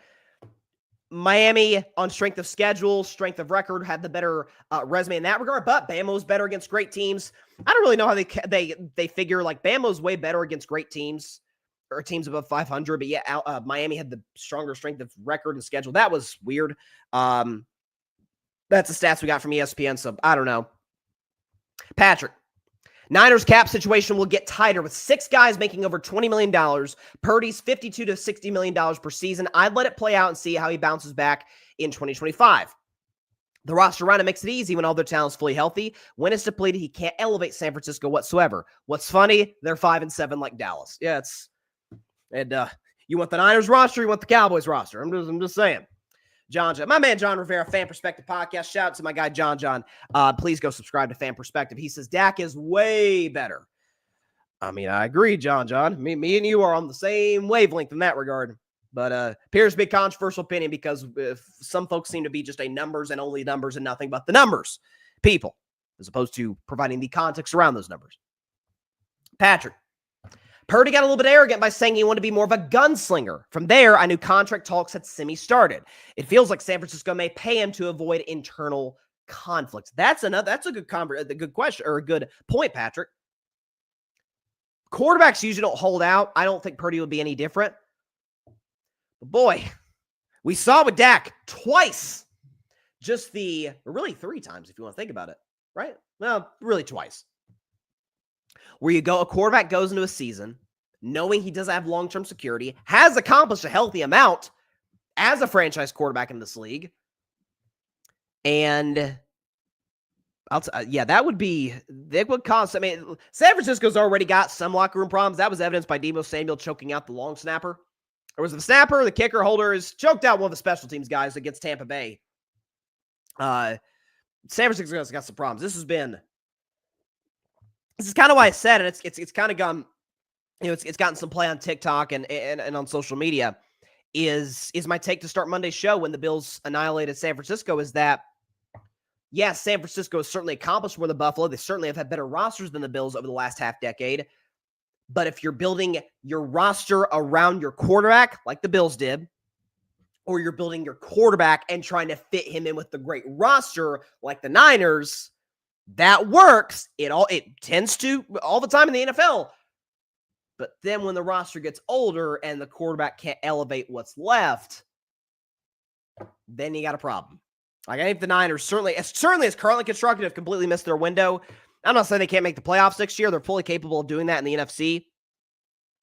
Miami, on strength of schedule, strength of record, had the better resume in that regard, but Bama was better against great teams. I don't really know how they figure, Bama was way better against great teams, or teams above 500, but yeah, Miami had the stronger strength of record and schedule. That was weird. That's the stats we got from ESPN, so I don't know. Patrick. Niners cap situation will get tighter with 6 guys making over $20 million. Purdy's $52 to $60 million per season. I'd let it play out and see how he bounces back in 2025. The roster around it makes it easy when all their talent's fully healthy. When it's depleted, he can't elevate San Francisco whatsoever. What's funny? They're 5-7 like Dallas. Yeah, you want the Niners roster, you want the Cowboys roster. I'm just saying. My man John Rivera, Fan Perspective Podcast. Shout out to my guy John. Please go subscribe to Fan Perspective. He says Dak is way better. I mean, I agree, John. Me and you are on the same wavelength in that regard. But appears to be a controversial opinion because some folks seem to be just a numbers and only numbers and nothing but the numbers people, as opposed to providing the context around those numbers. Patrick. Purdy got a little bit arrogant by saying he wanted to be more of a gunslinger. From there, I knew contract talks had semi-started. It feels like San Francisco may pay him to avoid internal conflict. That's a good question, or a good point, Patrick. Quarterbacks usually don't hold out. I don't think Purdy would be any different. But boy, we saw with Dak twice. Really 3 times if you want to think about it, right? Well, really twice. Where a quarterback goes into a season knowing he doesn't have long-term security, has accomplished a healthy amount as a franchise quarterback in this league. And that would cause, San Francisco's already got some locker room problems. That was evidenced by Deebo Samuel choking out the long snapper. Or was it the snapper or the kicker holder is choked out one of the special teams guys against Tampa Bay. San Francisco's got some problems. This is kind of why I said it. It's kind of gone, it's gotten some play on TikTok and on social media. Is my take to start Monday's show when the Bills annihilated San Francisco is that, yes, San Francisco has certainly accomplished more than Buffalo. They certainly have had better rosters than the Bills over the last half decade. But if you're building your roster around your quarterback, like the Bills did, or you're building your quarterback and trying to fit him in with the great roster, like the Niners, that works. It tends to all the time in the NFL. But then when the roster gets older and the quarterback can't elevate what's left, then you got a problem. I think the Niners certainly as currently constructed have completely missed their window. I'm not saying they can't make the playoffs next year. They're fully capable of doing that in the NFC.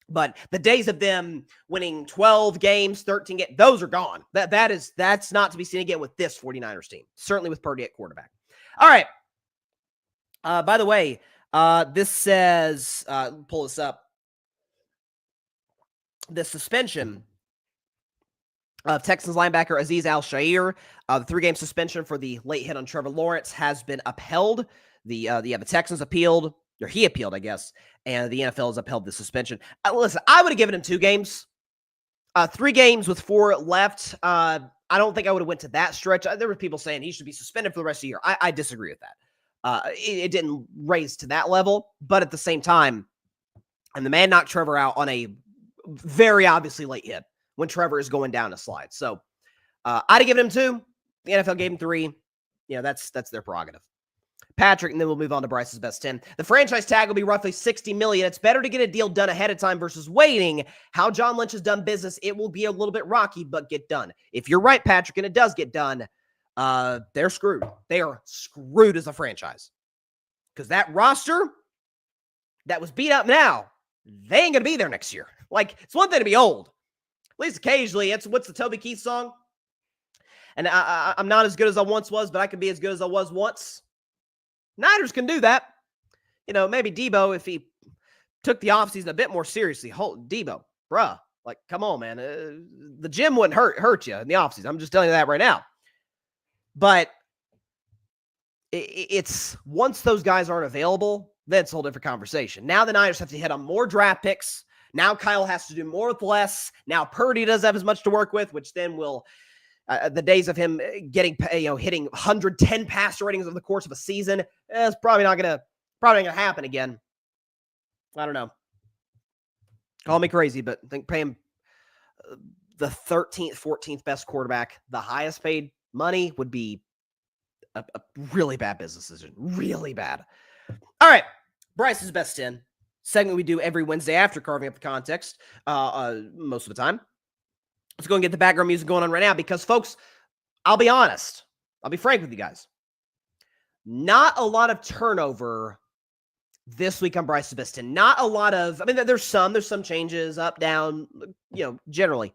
But the days of them winning 12 games, 13 games, those are gone. That's not to be seen again with this 49ers team. Certainly with Purdy at quarterback. All right. By the way, this says, pull this up. The suspension Texans linebacker Azeez Al-Shaair. The 3-game suspension for the late hit on Trevor Lawrence has been upheld. The Texans appealed, or he appealed, I guess, and the NFL has upheld the suspension. Listen, I would have given him 2 games. 3 games with 4 left. I don't think I would have went to that stretch. There were people saying he should be suspended for the rest of the year. I disagree with that. It didn't raise to that level, but at the same time, and the man knocked Trevor out on a very obviously late hit when Trevor is going down a slide. So I'd have given him 2. The NFL gave him 3. That's their prerogative. Patrick, and then we'll move on to Bryce's best 10. The franchise tag will be roughly $60 million. It's better to get a deal done ahead of time versus waiting. How John Lynch has done business, it will be a little bit rocky, but get done. If you're right, Patrick, and it does get done, they're screwed. They are screwed as a franchise. Because that roster that was beat up now, they ain't going to be there next year. Like, it's one thing to be old. At least occasionally, what's the Toby Keith song? And I'm not as good as I once was, but I can be as good as I was once. Niners can do that. Maybe Debo, if he took the offseason a bit more seriously. Debo, bruh, like, come on, man. The gym wouldn't hurt you in the offseason. I'm just telling you that right now. But it's once those guys aren't available, then it's a whole different conversation. Now the Niners have to hit on more draft picks. Now Kyle has to do more with less. Now Purdy doesn't have as much to work with, which then will the days of him getting hitting 110 passer ratings over the course of a season is probably not gonna happen again. I don't know. Call me crazy, but I think pay him the 13th, 14th best quarterback, the highest paid money would be a really bad business decision. Really bad. All right, Bryce's best 10. Segment we do every Wednesday after carving up the context, most of the time. Let's go and get the background music going on right now because, folks, I'll be honest. I'll be frank with you guys. Not a lot of turnover this week on Bryce's best 10. Not a lot of, there's some changes, up, down, generally.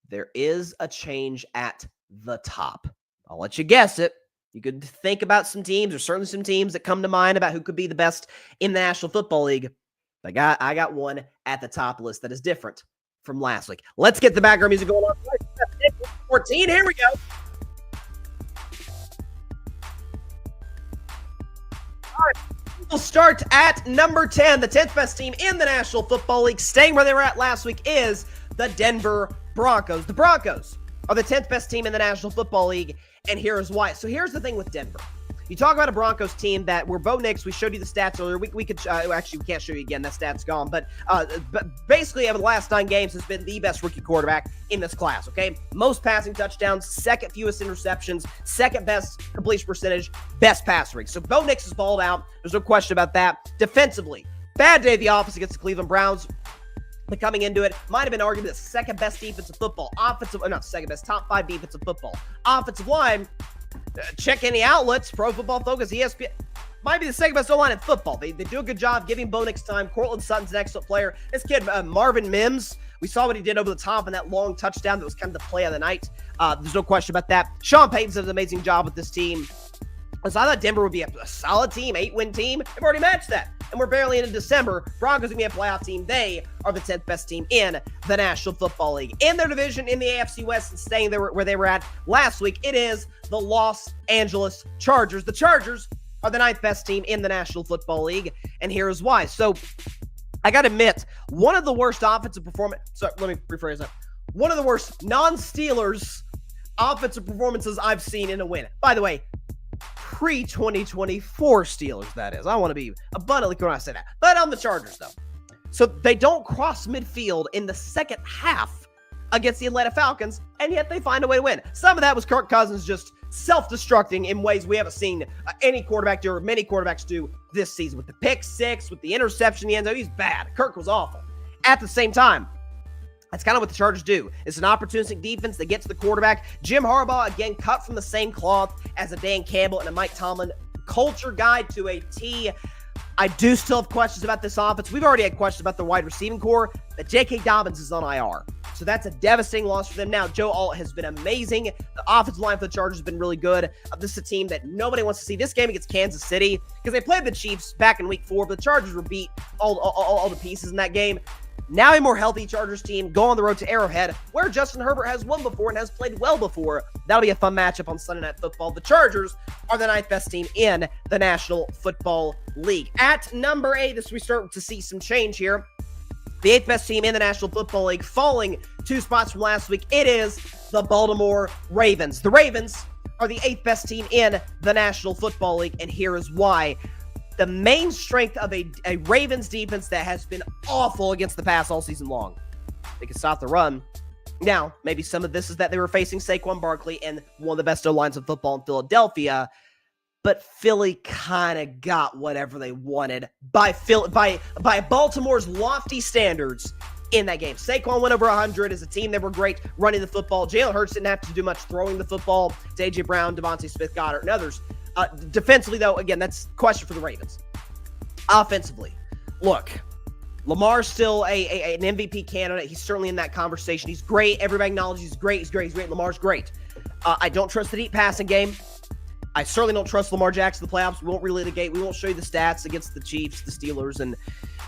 There is a change at the top. I'll let you guess it. You could think about some teams. There's certainly some teams that come to mind about who could be the best in the National Football League. I got one at the top list that is different from last week. Let's get the background music going on. 14, here we go. All right, we'll start at number 10. The 10th best team in the National Football League, staying where they were at last week, is the Denver Broncos. The Broncos are the 10th best team in the National Football League, and here's why. So here's the thing with Denver. You talk about a Broncos team that where Bo Nix, we showed you the stats earlier. We could actually we can't show you again. That stat's gone. But basically, over the last 9 games, has been the best rookie quarterback in this class. Okay, most passing touchdowns, second fewest interceptions, second best completion percentage, best pass rate. So Bo Nix is balled out. There's no question about that. Defensively, bad day at the office against the Cleveland Browns. But coming into it, might have been arguably the second best defensive football. Not second best, top 5 defensive football. Offensive line. Check any outlets, Pro Football Focus, ESPN, might be the second best O-line in football. They do a good job giving Bo Nix time. Cortland Sutton's an excellent player. This kid, Marvin Mims, we saw what he did over the top in that long touchdown that was kind of the play of the night. There's no question about that. Sean Payton's done an amazing job with this team. So I thought Denver would be a solid team, 8-win team. They've already matched that. And we're barely into December. Broncos are going to be a playoff team. They are the 10th best team in the National Football League. In their division, in the AFC West, and staying there where they were at last week, it is the Los Angeles Chargers. The Chargers are the 9th best team in the National Football League, and here's why. So I got to admit, one of the worst offensive performance. Sorry, let me rephrase that. One of the worst non-Steelers offensive performances I've seen in a win. By the way, pre-2024 Steelers, that is. I want to be abundantly clear when I say that. But on the Chargers, though. So they don't cross midfield in the second half against the Atlanta Falcons, and yet they find a way to win. Some of that was Kirk Cousins just self-destructing in ways we haven't seen any quarterback do or many quarterbacks do this season. With the pick six, with the interception in the end zone, he's bad. Kirk was awful. At the same time, that's kind of what the Chargers do. It's an opportunistic defense that gets the quarterback. Jim Harbaugh, again, cut from the same cloth as a Dan Campbell and a Mike Tomlin. Culture guide to a T. I do still have questions about this offense. We've already had questions about the wide receiving core, but J.K. Dobbins is on IR. So that's a devastating loss for them. Now, Joe Alt has been amazing. The offensive line for the Chargers has been really good. This is a team that nobody wants to see. This game against Kansas City, because they played the Chiefs back in week 4, but the Chargers were beat all the pieces in that game. Now a more healthy Chargers team go on the road to Arrowhead, where Justin Herbert has won before and has played well before. That'll be a fun matchup on Sunday Night Football. The Chargers are the 9th best team in the National Football League. At number 8, as we start to see some change here, the 8th best team in the National Football League, falling 2 spots from last week, it is the Baltimore Ravens. The Ravens are the 8th best team in the National Football League, and here is why. The main strength of a Ravens defense that has been awful against the pass all season long. They can stop the run. Now, maybe some of this is that they were facing Saquon Barkley and one of the best O-lines of football in Philadelphia, but Philly kind of got whatever they wanted by Baltimore's lofty standards in that game. Saquon went over 100 as a team. They were great running the football. Jalen Hurts didn't have to do much throwing the football to A.J. Brown, Devontae Smith, Goddard, and others. Defensively, though, again, that's a question for the Ravens. Offensively, look, Lamar's still an MVP candidate. He's certainly in that conversation. He's great. Everybody acknowledges he's great. He's great. Lamar's great. I don't trust the deep passing game. I certainly don't trust Lamar Jackson in the playoffs. We won't relitigate. We won't show you the stats against the Chiefs, the Steelers, and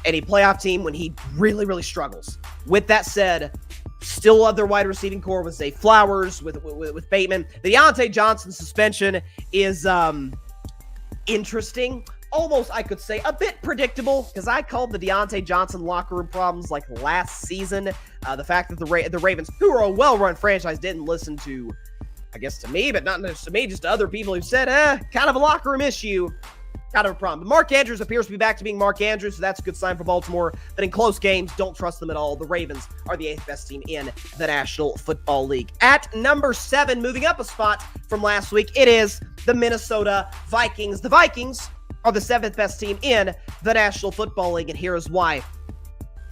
any playoff team when he really, really struggles. With that said, still love their wide receiving core with Zay Flowers, with Bateman. The Deontay Johnson suspension is interesting. Almost, I could say, a bit predictable, because I called the Deontay Johnson locker room problems like last season. The fact that the Ravens, who are a well-run franchise, didn't listen to, I guess, to me, but not just to me, just to other people who said, kind of a locker room issue. Kind of a problem. But Mark Andrews appears to be back to being Mark Andrews, so that's a good sign for Baltimore. But in close games, don't trust them at all. The Ravens are the 8th best team in the National Football League. At number 7, moving up a spot from last week, it is the Minnesota Vikings. The Vikings are the 7th best team in the National Football League, and here is why.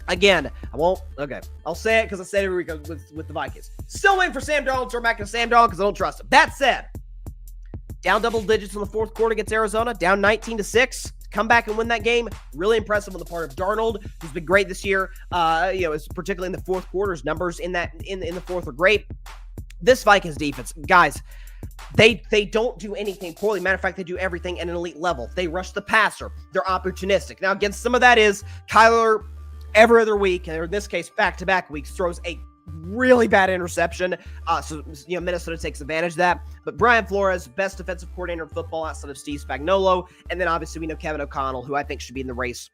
Again, I'll say it because I said it every week with the Vikings. Still waiting for Sam Darnold to turn back into Sam Darnold because I don't trust him. That said, down double digits in the fourth quarter against Arizona, down 19-6. Come back and win that game. Really impressive on the part of Darnold, who's been great this year. Particularly in the fourth quarter, his numbers in the fourth are great. This Vikings defense, guys, they don't do anything poorly. Matter of fact, they do everything at an elite level. They rush the passer. They're opportunistic. Now, again, some of that is Kyler every other week, and in this case, back-to-back weeks, throws a really bad interception. Minnesota takes advantage of that. But Brian Flores, best defensive coordinator in football outside of Steve Spagnuolo. And then obviously we know Kevin O'Connell, who I think should be in the race.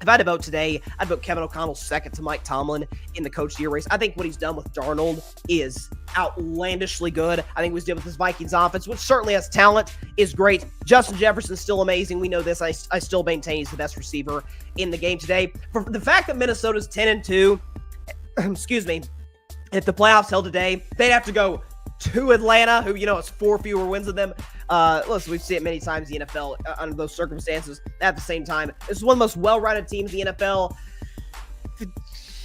If I had to vote today, I'd vote Kevin O'Connell second to Mike Tomlin in the Coach of the Year race. I think what he's done with Darnold is outlandishly good. I think what he's done with this Vikings offense, which certainly has talent, is great. Justin Jefferson's still amazing. We know this. I still maintain he's the best receiver in the game today. For the fact that Minnesota's 10-2, excuse me, if the playoffs held today, they'd have to go to Atlanta, who, has 4 fewer wins than them. Listen, we've seen it many times in the NFL under those circumstances. At the same time, this is one of the most well-rounded teams in the NFL.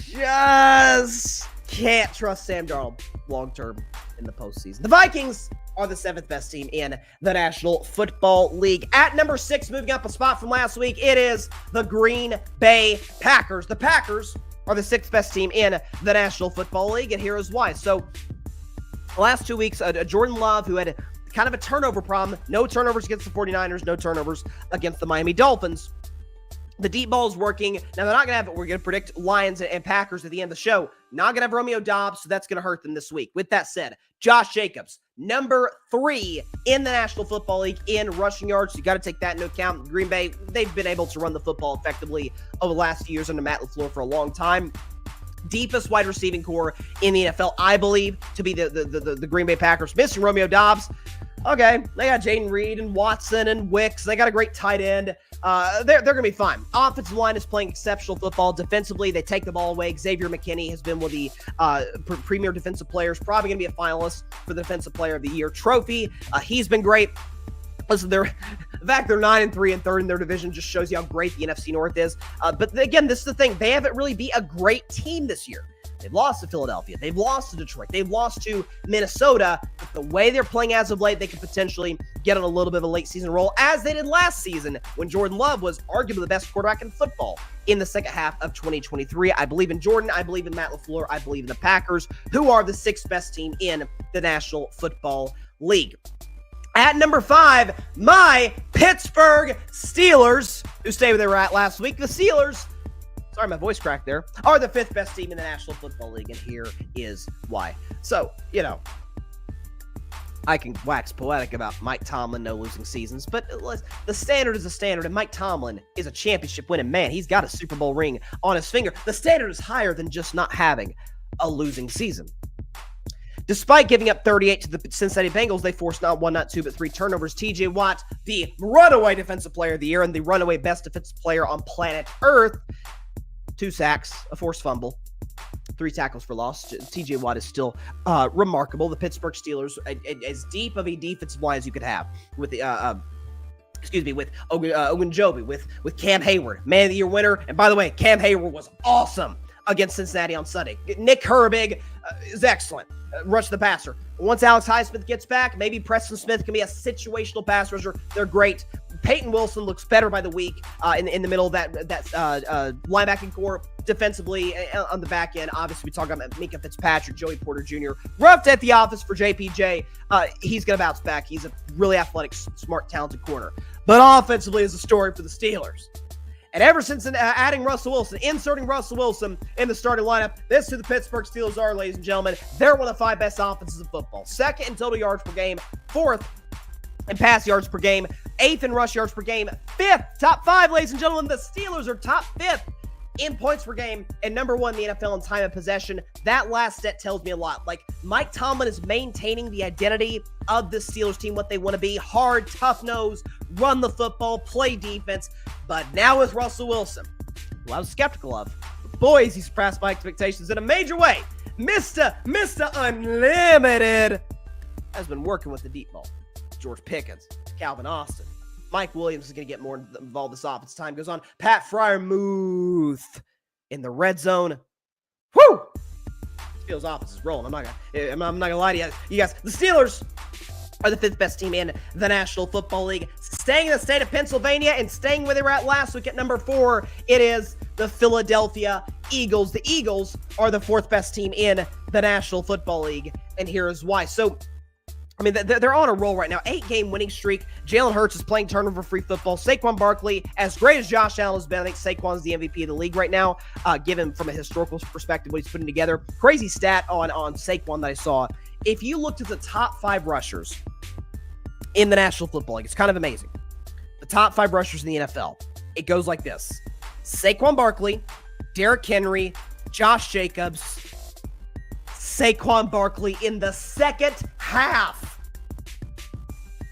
Just can't trust Sam Darnold long-term in the postseason. The Vikings are the 7th best team in the National Football League. At number 6, moving up a spot from last week, it is the Green Bay Packers. The Packers are the 6th best team in the National Football League, and here is why. So, the last 2 weeks, Jordan Love, who had kind of a turnover problem, no turnovers against the 49ers, no turnovers against the Miami Dolphins. The deep ball is working. Now, they're not going to have it. We're going to predict Lions and Packers at the end of the show. Not going to have Romeo Doubs, so that's going to hurt them this week. With that said, Josh Jacobs, number 3 in the National Football League in rushing yards. You got to take that into account. Green Bay, they've been able to run the football effectively over the last few years under Matt LaFleur for a long time. Deepest wide receiving core in the NFL, I believe, to be the Green Bay Packers. Missing Romeo Doubs. Okay, they got Jaden Reed and Watson and Wicks. They got a great tight end. They're going to be fine. Offensive line is playing exceptional football. Defensively, they take the ball away. Xavier McKinney has been one of the premier defensive players, probably going to be a finalist for the Defensive Player of the Year trophy. He's been great. Listen, the fact they're 9-3 and 3rd in their division just shows you how great the NFC North is. But again, this is the thing. They haven't really been a great team this year. They've lost to Philadelphia. They've lost to Detroit. They've lost to Minnesota. But the way they're playing as of late, they could potentially get on a little bit of a late season roll, as they did last season when Jordan Love was arguably the best quarterback in football in the second half of 2023. I believe in Jordan. I believe in Matt LaFleur. I believe in the Packers, who are the 6th best team in the National Football League. At number 5, my Pittsburgh Steelers, who stayed where they were at last week. The Steelers sorry, my voice cracked there, are the 5th best team in the National Football League, and here is why. So, I can wax poetic about Mike Tomlin, no losing seasons, but the standard is a standard, and Mike Tomlin is a championship-winning man. He's got a Super Bowl ring on his finger. The standard is higher than just not having a losing season. Despite giving up 38 to the Cincinnati Bengals, they forced not 1, not 2, but 3 turnovers. TJ Watt, the runaway defensive player of the year and the runaway best defensive player on planet Earth, 2 sacks, a forced fumble, 3 tackles for loss. TJ Watt is still remarkable. The Pittsburgh Steelers, as deep of a defensive line as you could have, with the with Ogunjobi, with Cam Hayward, Man of the Year winner. And by the way, Cam Hayward was awesome against Cincinnati on Sunday. Nick Herbig is excellent. Rush the passer. Once Alex Highsmith gets back, maybe Preston Smith can be a situational pass rusher. They're great. Peyton Wilson looks better by the week in the middle of that linebacking core. Defensively on the back end, obviously we talk about Minkah Fitzpatrick, Joey Porter Jr. Roughed at the office for JPJ. He's going to bounce back. He's a really athletic, smart, talented corner. But offensively is a story for the Steelers. And ever since inserting Russell Wilson in the starting lineup, this is who the Pittsburgh Steelers are, ladies and gentlemen. They're one of the 5 best offenses in football. 2nd in total yards per game, 4th in pass yards per game, 8th in rush yards per game, 5th, top 5, ladies and gentlemen. The Steelers are top 5th in points per game and number 1 in the NFL in time of possession. That last stat tells me a lot. Like, Mike Tomlin is maintaining the identity of the Steelers team, what they want to be: hard, tough nose, run the football, play defense. But now with Russell Wilson, who I was skeptical of, but boys, he surpassed my expectations in a major way. Mr. Unlimited has been working with the deep ball. George Pickens, Calvin Austin, Mike Williams is going to get more involved this offense. Time goes on. Pat Freiermuth in the red zone. Woo! Steelers offense is rolling. I'm not gonna lie to you guys. The Steelers are the 5th best team in the National Football League, staying in the state of Pennsylvania and staying where they were at last week at number 4. It is the Philadelphia Eagles. The Eagles are the 4th best team in the National Football League, and here is why. So, I mean, they're on a roll right now. 8-game winning streak. Jalen Hurts is playing turnover-free football. Saquon Barkley, as great as Josh Allen has been, I think Saquon's the MVP of the league right now, given from a historical perspective what he's putting together. Crazy stat on Saquon that I saw. If you looked at the top 5 rushers in the National Football League, it's kind of amazing. The top 5 rushers in the NFL. It goes like this: Saquon Barkley, Derrick Henry, Josh Jacobs, Saquon Barkley in the second half.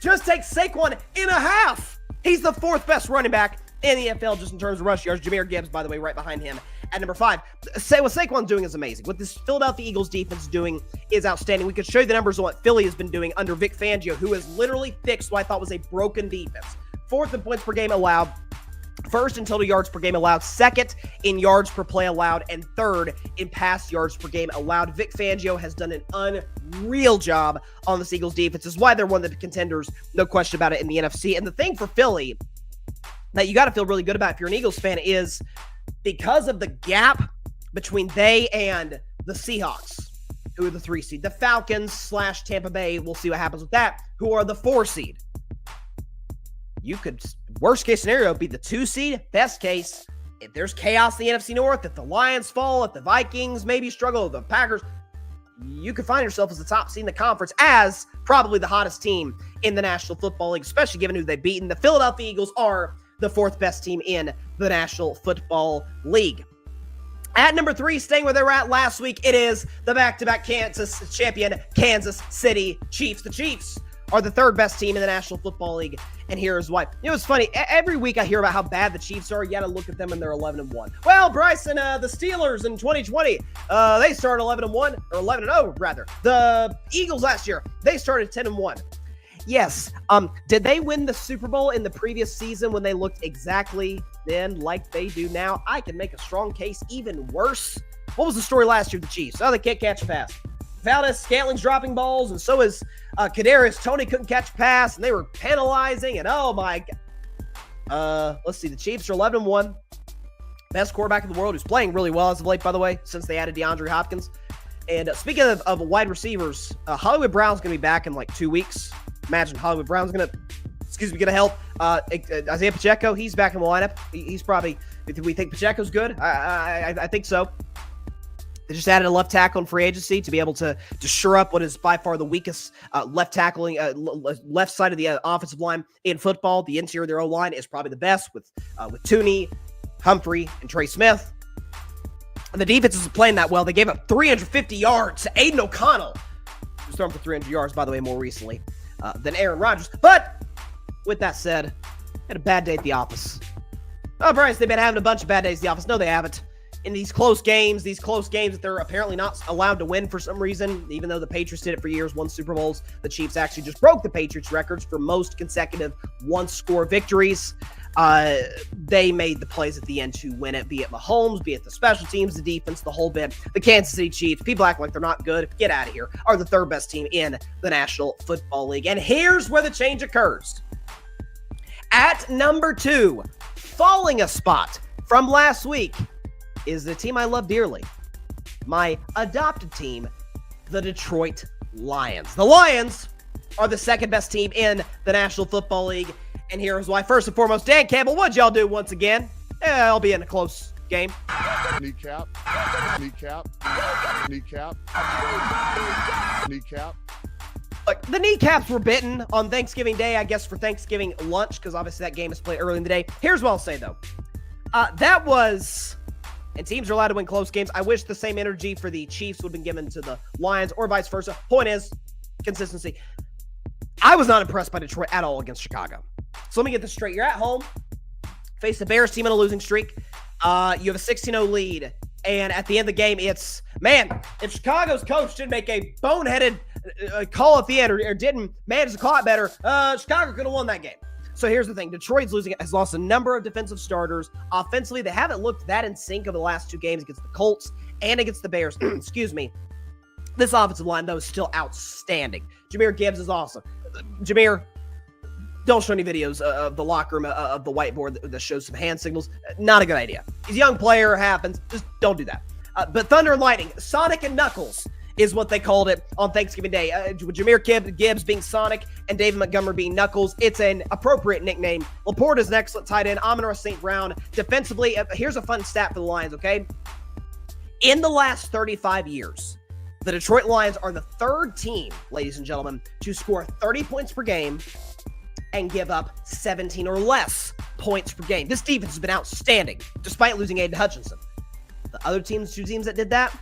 Just take Saquon in a half. He's the 4th best running back in the NFL just in terms of rush yards. Jahmyr Gibbs, by the way, right behind him at number 5. What Saquon's doing is amazing. What this Philadelphia Eagles defense is doing is outstanding. We could show you the numbers on what Philly has been doing under Vic Fangio, who has literally fixed what I thought was a broken defense. 4th in points per game allowed, 1st in total yards per game allowed, 2nd in yards per play allowed, and 3rd in pass yards per game allowed. Vic Fangio has done an unreal job on this Eagles defense. This is why they're one of the contenders, no question about it, in the NFC. And the thing for Philly that you got to feel really good about if you're an Eagles fan is because of the gap between they and the Seahawks, who are the 3 seed, the Falcons / Tampa Bay, we'll see what happens with that, who are the 4 seed. You could, worst case scenario, be the 2 seed. Best case, if there's chaos in the NFC North, if the Lions fall, if the Vikings maybe struggle, if the Packers, you could find yourself as the top seed in the conference as probably the hottest team in the National Football League, especially given who they've beaten. The Philadelphia Eagles are the 4th best team in the National Football League. At number 3, staying where they were at last week, it is the back-to-back Kansas champion, Kansas City Chiefs. The Chiefs are the 3rd best team in the National Football League, and here is why. You know, it's funny. Every week I hear about how bad the Chiefs are. You got to look at them, and they're 11-1. Well, Bryson, the Steelers in 2020, they started 11-1, or 11-0 rather. The Eagles last year, they started 10-1. Yes. Did they win the Super Bowl in the previous season when they looked exactly then like they do now? I can make a strong case even worse. What was the story last year of the Chiefs? Oh, they can't catch a pass. Valdez-Scantling's dropping balls, and so is Kadarius Toney couldn't catch a pass, and they were penalizing, and oh my God. Let's see. The Chiefs are 11-1. Best quarterback in the world, who's playing really well as of late, by the way, since they added DeAndre Hopkins. And speaking of wide receivers, Hollywood Brown's going to be back in like 2 weeks. Imagine Hollywood Brown's going to help. Isaiah Pacheco, he's back in the lineup. He's probably We think Pacheco's good? I think so. They just added a left tackle in free agency to be able to shore up what is by far the weakest left tackling, left side of the offensive line in football. The interior of their O-line is probably the best with Tooney, Humphrey, and Trey Smith. And the defense isn't playing that well. They gave up 350 yards to Aiden O'Connell, who's thrown for 300 yards, by the way, more recently than Aaron Rodgers. But with that said, had a bad day at the office. Oh, Bryce, they've been having a bunch of bad days at the office. No, they haven't. In these close games that they're apparently not allowed to win for some reason, even though the Patriots did it for years, won Super Bowls, the Chiefs actually just broke the Patriots records for most consecutive one-score victories. They made the plays at the end to win it, be it Mahomes, be it the special teams, the defense, the whole bit. The Kansas City Chiefs, people act like they're not good. Get out of here. Are the third best team in the National Football League. And here's where the change occurs. At number 2, falling a spot from last week, is the team I love dearly. My adopted team, the Detroit Lions. The Lions are the second best team in the National Football League. And here's why. First and foremost, Dan Campbell, what'd y'all do once again? I'll be in a close game. Kneecap. Look, the kneecaps were bitten on Thanksgiving Day, I guess for Thanksgiving lunch, because obviously that game is played early in the day. Here's what I'll say, though. That was... And teams are allowed to win close games. I wish the same energy for the Chiefs would have been given to the Lions or vice versa. Point is, consistency. I was not impressed by Detroit at all against Chicago. So let me get this straight. You're at home, face the Bears team in a losing streak. You have a 16-0 lead. And at the end of the game, it's, man, if Chicago's coach didn't make a boneheaded call at the end or didn't manage the clock better, Chicago could have won that game. So here's the thing. Detroit's losing, has lost a number of defensive starters. Offensively, they haven't looked that in sync over the last 2 games against the Colts and against the Bears. Excuse me. This offensive line, though, is still outstanding. Jahmyr Gibbs is awesome. Jahmyr, don't show any videos of the locker room of the whiteboard that shows some hand signals. Not a good idea. He's a young player, happens. Just don't do that. But Thunder and Lightning, Sonic and Knuckles is what they called it on Thanksgiving Day. With Jahmyr Gibbs being Sonic and David Montgomery being Knuckles, it's an appropriate nickname. Laporte is an excellent tight end. Amon-Ra St. Brown. Defensively, here's a fun stat for the Lions, okay? In the last 35 years, the Detroit Lions are the 3rd team, ladies and gentlemen, to score 30 points per game and give up 17 or less points per game. This defense has been outstanding, despite losing Aiden Hutchinson. The other teams, 2 teams that did that,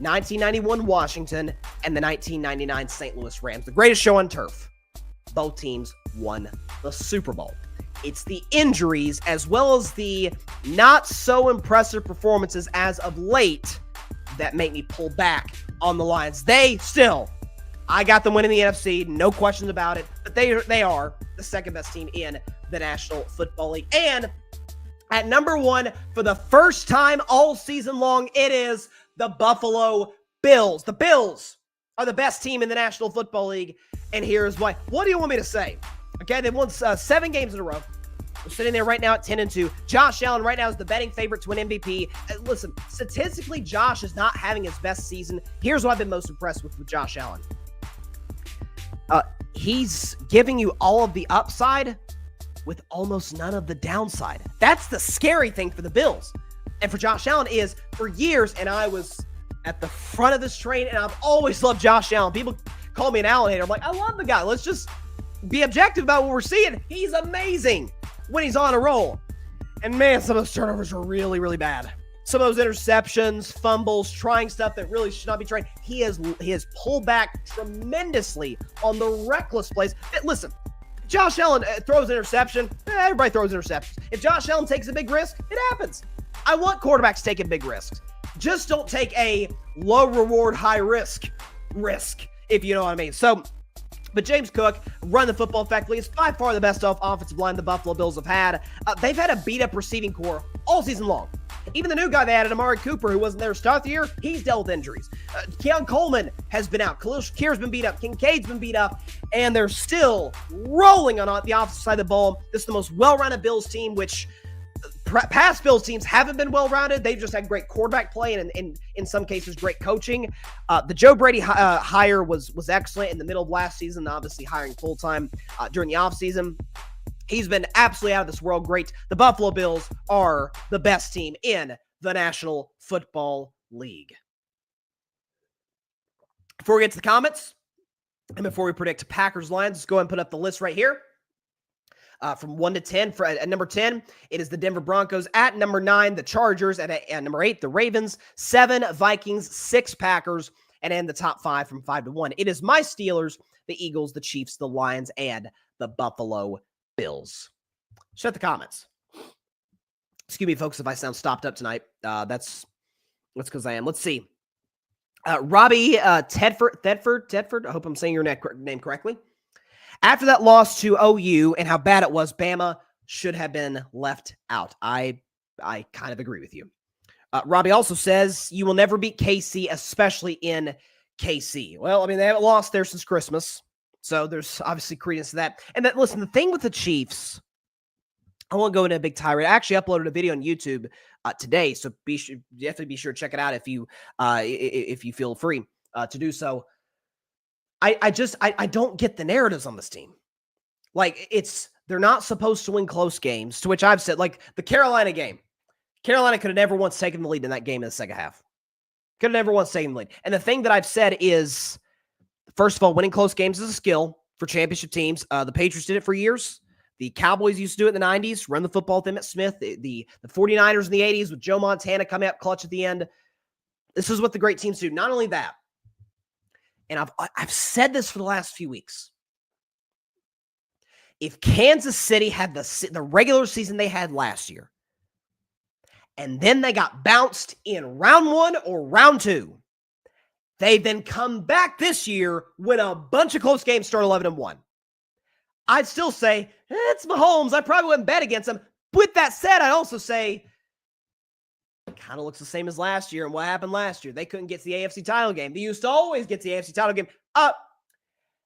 1991 Washington and the 1999 St. Louis Rams. The greatest show on turf. Both teams won the Super Bowl. It's the injuries as well as the not so impressive performances as of late that make me pull back on the Lions. I got them winning the NFC, no questions about it, but they are the second best team in the National Football League. And at number 1 for the first time all season long, it is the Buffalo Bills. The Bills are the best team in the National Football League, and here's why. What do you want me to say? Okay, they've won 7 games in a row. They're sitting there right now at 10-2. Josh Allen right now is the betting favorite to win MVP. Listen, statistically, Josh is not having his best season. Here's what I've been most impressed with Josh Allen. He's giving you all of the upside with almost none of the downside. That's the scary thing for the Bills. And for Josh Allen is, for years, and I was at the front of this train, and I've always loved Josh Allen. People call me an Allen hater. I'm like, I love the guy. Let's just be objective about what we're seeing. He's amazing when he's on a roll. And man, some of those turnovers are really, really bad. Some of those interceptions, fumbles, trying stuff that really should not be tried. He has pulled back tremendously on the reckless plays. Listen, Josh Allen throws an interception. Everybody throws interceptions. If Josh Allen takes a big risk, it happens. I want quarterbacks taking big risks. Just don't take a low reward, high risk, if you know what I mean. So, but James Cook run the football effectively. It's by far the best offensive line the Buffalo Bills have had. They've had a beat-up receiving core all season long. Even the new guy they added, Amari Cooper, who wasn't there to start the year, he's dealt with injuries. Keon Coleman has been out. Khalil Shakir's been beat up. Kincaid's been beat up. And they're still rolling on the offensive side of the ball. This is the most well-rounded Bills team, which past Bills teams haven't been well-rounded. They've just had great quarterback play and in some cases, great coaching. The Joe Brady hire was excellent in the middle of last season, obviously hiring full-time during the offseason. He's been absolutely out of this world great. The Buffalo Bills are the best team in the National Football League. Before we get to the comments, and before we predict Packers lines, let's go ahead and put up the list right here. From 1 to 10. At number 10, it is the Denver Broncos. At number 9, the Chargers. At number 8, the Ravens. 7, Vikings. 6, Packers. And in the top 5 from 5 to 1, it is my Steelers, the Eagles, the Chiefs, the Lions, and the Buffalo Bills. Shut the comments. Excuse me, folks, if I sound stopped up tonight. That's because I am. Let's see. Robbie Tedford. I hope I'm saying your name correctly. After that loss to OU and how bad it was, Bama should have been left out. I kind of agree with you. Robbie also says, you will never beat KC, especially in KC. Well, I mean, they haven't lost there since Christmas, so there's obviously credence to that. And that, listen, the thing with the Chiefs, I won't go into a big tirade. I actually uploaded a video on YouTube today, so definitely be sure to check it out if you feel free to do so. I don't get the narratives on this team. Like, they're not supposed to win close games, to which I've said, like the Carolina game. Carolina could have never once taken the lead in that game in the second half. Could have never once taken the lead. And the thing that I've said is, first of all, winning close games is a skill for championship teams. The Patriots did it for years. The Cowboys used to do it in the 90s, run the football with Emmitt Smith. The 49ers in the 80s with Joe Montana coming up clutch at the end. This is what the great teams do. Not only that, and I've said this for the last few weeks. If Kansas City had the regular season they had last year, and then they got bounced in round 1 or round 2, they then come back this year, win a bunch of close games, start 11-1. I'd still say, it's Mahomes. I probably wouldn't bet against him. With that said, I'd also say, it kind of looks the same as last year. And what happened last year? They couldn't get to the AFC title game. They used to always get to the AFC title game.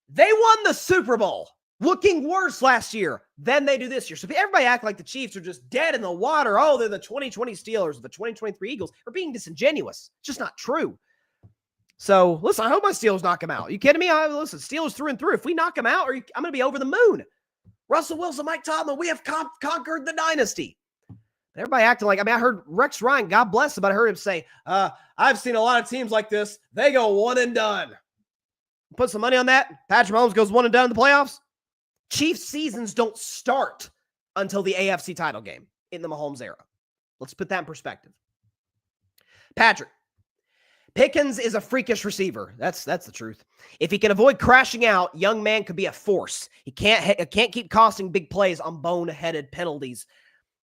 They won the Super Bowl, looking worse last year than they do this year. So everybody act like the Chiefs are just dead in the water. Oh, they're the 2020 Steelers, the 2023 Eagles. They're being disingenuous. It's just not true. So, listen, I hope my Steelers knock them out. You kidding me? Listen, Steelers through and through. If we knock them out, I'm going to be over the moon. Russell Wilson, Mike Tomlin, we have conquered the dynasty. Everybody acting like, I heard Rex Ryan, God bless him, but I heard him say, I've seen a lot of teams like this. They go one and done. Put some money on that. Patrick Mahomes goes one and done in the playoffs. Chiefs seasons don't start until the AFC title game in the Mahomes era. Let's put that in perspective. Patrick. Pickens is a freakish receiver. That's the truth. If he can avoid crashing out, young man could be a force. He can't keep costing big plays on boneheaded penalties.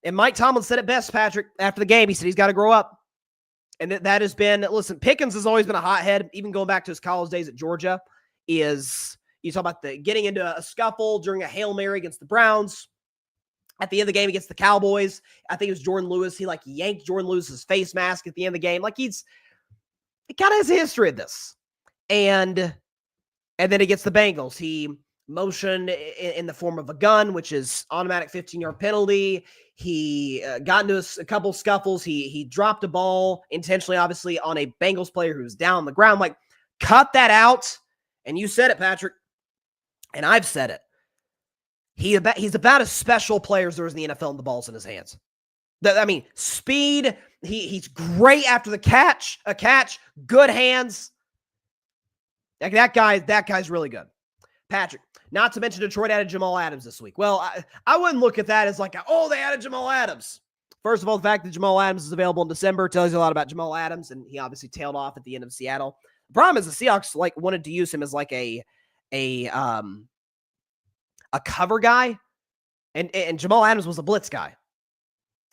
And Mike Tomlin said it best, Patrick, after the game. He said he's got to grow up. And that has been, listen, Pickens has always been a hothead, even going back to his college days at Georgia, you talk about getting into a scuffle during a Hail Mary against the Browns. At the end of the game against the Cowboys, I think it was Jordan Lewis. He yanked Jordan Lewis's face mask at the end of the game. He kind of has a history of this. And then against the Bengals, he motioned in the form of a gun, which is automatic 15-yard penalty. He got into a couple scuffles. He dropped a ball intentionally, obviously, on a Bengals player who was down on the ground. Cut that out. And you said it, Patrick. And I've said it. He's about as special player as there is in the NFL, and the ball's in his hands. Speed. He's great after the catch, good hands. That guy's really good. Patrick, not to mention Detroit added Jamal Adams this week. Well, I wouldn't look at that as they added Jamal Adams. First of all, the fact that Jamal Adams is available in December tells you a lot about Jamal Adams, and he obviously tailed off at the end of Seattle. The problem is the Seahawks wanted to use him as a cover guy, and Jamal Adams was a blitz guy.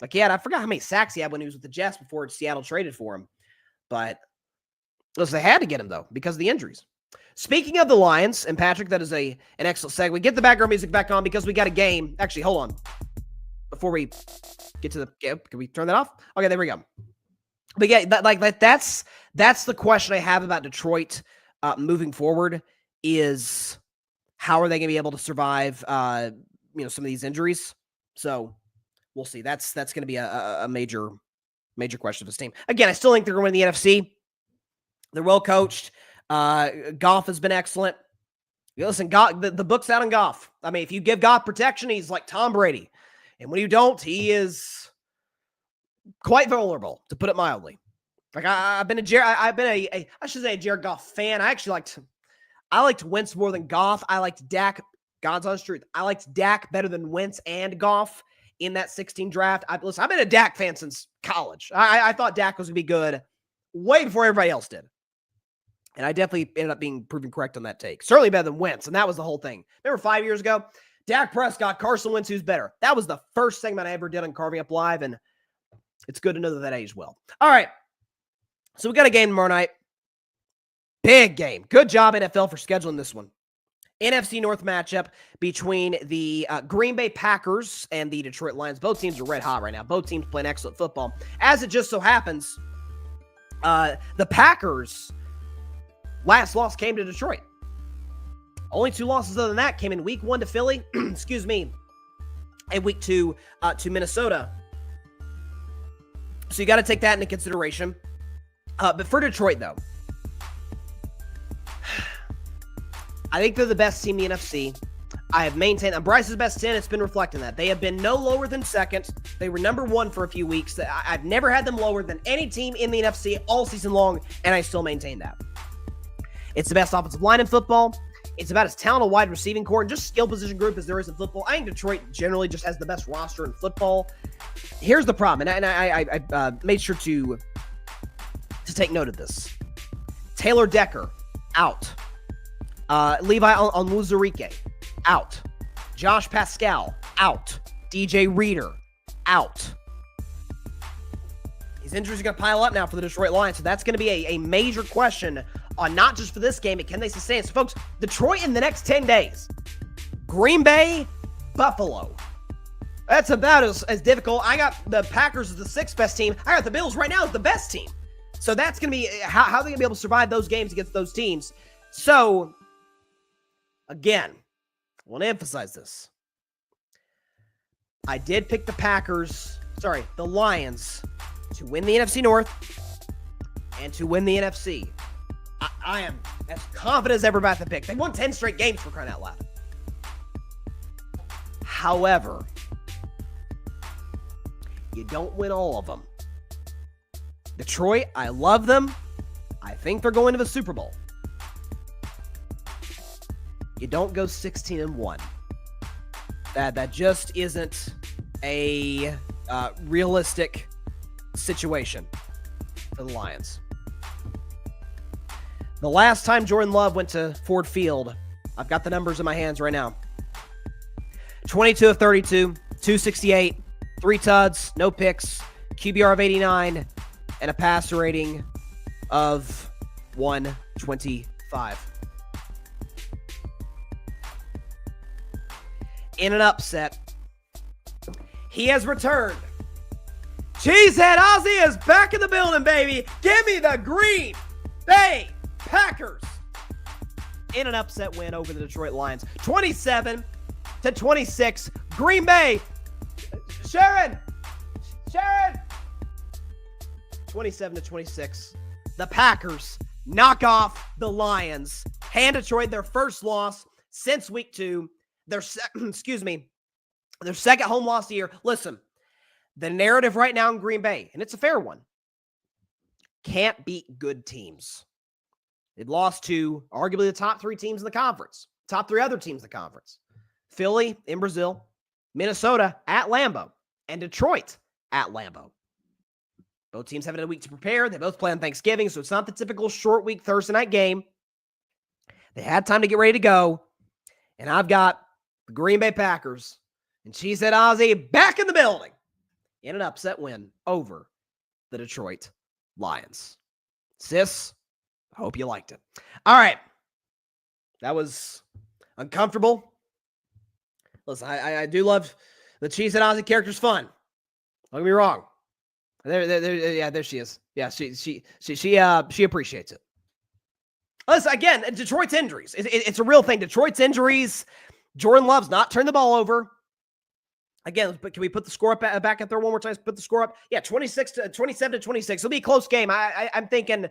I forgot how many sacks he had when he was with the Jets before Seattle traded for him. But they had to get him, though, because of the injuries. Speaking of the Lions, and Patrick, that is an excellent segue. Get the background music back on because we got a game. Actually, hold on. Before we get to the game, can we turn that off? Okay, there we go. But yeah, that's the question I have about Detroit moving forward is how are they going to be able to survive some of these injuries? So we'll see. That's going to be a major question of this team. Again, I still think they're going to win the NFC. They're well coached. Goff has been excellent. Listen, the book's out on Goff. I mean, if you give Goff protection, he's like Tom Brady. And when you don't, he is quite vulnerable, to put it mildly. Like I've been a Jared Goff fan. I liked Wentz more than Goff. I liked Dak. God's honest truth. I liked Dak better than Wentz and Goff in that 16 draft. I've been a Dak fan since college. I thought Dak was going to be good way before everybody else did. And I definitely ended up being proven correct on that take. Certainly better than Wentz, and that was the whole thing. Remember 5 years ago? Dak Prescott, Carson Wentz, who's better? That was the first segment I ever did on Carving Up Live, and it's good to know that aged well. All right. So we got a game tomorrow night. Big game. Good job, NFL, for scheduling this one. NFC North matchup between the Green Bay Packers and the Detroit Lions. Both teams are red hot right now. Both teams playing excellent football. As it just so happens, the Packers' last loss came to Detroit. Only 2 losses other than that came in week 1 to Philly, excuse me, and week 2 to Minnesota. So you got to take that into consideration. But for Detroit, though, I think they're the best team in the NFC. I have maintained that. Bryce's best 10, it's been reflecting that. They have been no lower than second. They were number 1 for a few weeks. I've never had them lower than any team in the NFC all season long, and I still maintain that. It's the best offensive line in football. It's about as talented wide receiving core and just skill position group as there is in football. I think Detroit generally just has the best roster in football. Here's the problem, and I made sure to take note of this. Taylor Decker, out. Levi Onwuzurike, out. Josh Pascal, out. DJ Reader, out. These injuries are going to pile up now for the Detroit Lions, so that's going to be a major question on not just for this game, but can they sustain it? So, folks, Detroit in the next 10 days. Green Bay, Buffalo. That's about as difficult. I got the Packers as the 6th best team. I got the Bills right now as the best team. So that's going to be how are they going to be able to survive those games against those teams. So, again, I want to emphasize this. I did pick the Lions to win the NFC North and to win the NFC. I am as confident as ever about the pick. They won 10 straight games, for crying out loud. However, you don't win all of them. Detroit, I love them. I think they're going to the Super Bowl. You don't go 16-1. That just isn't a realistic situation for the Lions. The last time Jordan Love went to Ford Field, I've got the numbers in my hands right now. 22 of 32, 268, 3 tuds, no picks, QBR of 89, and a passer rating of 125. In an upset, he has returned. Cheesehead Ozzy is back in the building, baby. Give me the Green Bay Packers in an upset win over the Detroit Lions. 27-26. Green Bay. Sharon. 27-26. The Packers knock off the Lions. Hand Detroit their first loss since week 2. Their second home loss of the year. Listen, the narrative right now in Green Bay, and it's a fair one, can't beat good teams. They've lost to arguably the top 3 teams in the conference, top 3 other teams in the conference. Philly in Brazil, Minnesota at Lambeau, and Detroit at Lambeau. Both teams have had a week to prepare. They both play on Thanksgiving, so it's not the typical short week Thursday night game. They had time to get ready to go, and I've got the Green Bay Packers and Cheesehead Ozzy back in the building in an upset win over the Detroit Lions. Sis, I hope you liked it. All right. That was uncomfortable. Listen, I do love the Cheesehead Ozzy character's fun. Don't get me wrong. There she is. Yeah, she appreciates it. Listen, again, Detroit's injuries. It's a real thing. Detroit's injuries. Jordan Love's not turned the ball over. Again, but can we put the score up back up there one more time? Put the score up. Yeah, 27-26. It'll be a close game. I'm thinking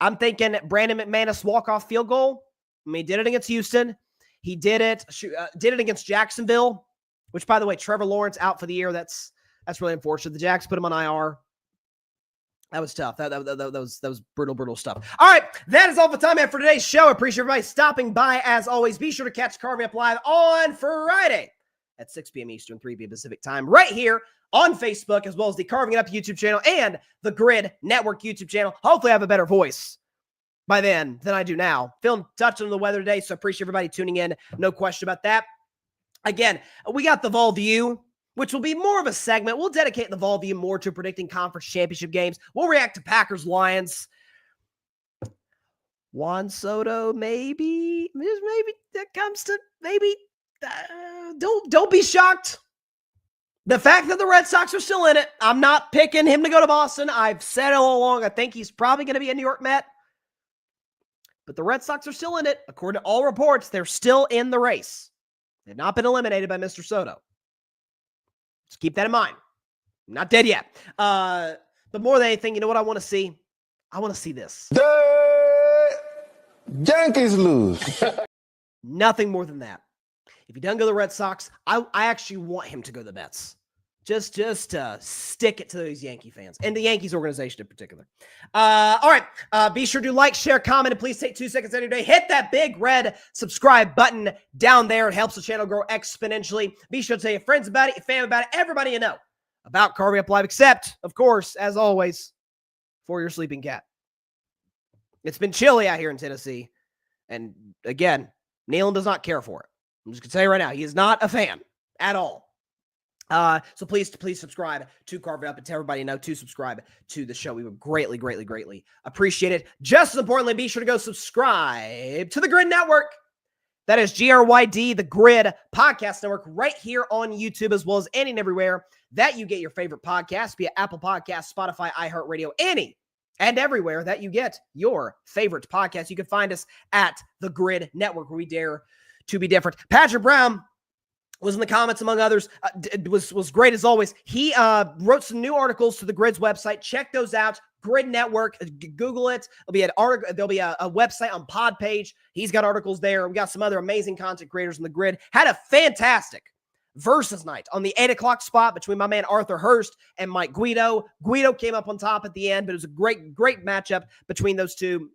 Brandon McManus walk-off field goal. I mean, he did it against Houston. He did it against Jacksonville, which, by the way, Trevor Lawrence out for the year. That's really unfortunate. The Jacks put him on IR. That was tough. That was brutal stuff. All right, that is all the time I have for today's show. I appreciate everybody stopping by. As always, be sure to catch Carving Up Live on Friday at 6 p.m. Eastern, 3 p.m. Pacific time, right here on Facebook, as well as the Carving It Up YouTube channel and the Grid Network YouTube channel. Hopefully, I have a better voice by then than I do now. Feeling touched on the weather today, so appreciate everybody tuning in. No question about that. Again, we got the Vol View, which will be more of a segment. We'll dedicate the Vol View more to predicting conference championship games. We'll react to Packers-Lions. Juan Soto, maybe that comes to maybe. Don't be shocked. The fact that the Red Sox are still in it, I'm not picking him to go to Boston. I've said all along, I think he's probably going to be a New York Met. But the Red Sox are still in it. According to all reports, they're still in the race. They've not been eliminated by Mr. Soto. Just keep that in mind. I'm not dead yet. But more than anything, you know what I want to see? I want to see this. The Yankees lose. Nothing more than that. If he doesn't go to the Red Sox, I actually want him to go to the Mets. Just stick it to those Yankee fans and the Yankees organization in particular. All right. Be sure to like, share, comment, and please take 2 seconds every day. Hit that big red subscribe button down there. It helps the channel grow exponentially. Be sure to tell your friends about it, your family about it, everybody you know about Carving Up Live, except, of course, as always, for your sleeping cat. It's been chilly out here in Tennessee. And again, Nealon does not care for it. I'm just going to tell you right now, he is not a fan at all. So please subscribe to Carve It Up and tell everybody know to subscribe to the show. We would greatly appreciate it. Just as importantly, be sure to go subscribe to the Grid Network. That is GRYD, the Grid Podcast Network, right here on YouTube, as well as any and everywhere that you get your favorite podcasts, be it Apple Podcasts, Spotify, iHeartRadio, any and everywhere that you get your favorite podcast. You can find us at the Grid Network, where we dare to be different. Patrick Brown was in the comments, among others, was great as always. He wrote some new articles to the Grid's website. Check those out. Grid Network, Google it. There'll be a website on Pod Page. He's got articles there. We got some other amazing content creators in the Grid. Had a fantastic versus night on the 8 o'clock spot between my man Arthur Hurst and Mike Guido. Guido came up on top at the end, but it was a great matchup between those two.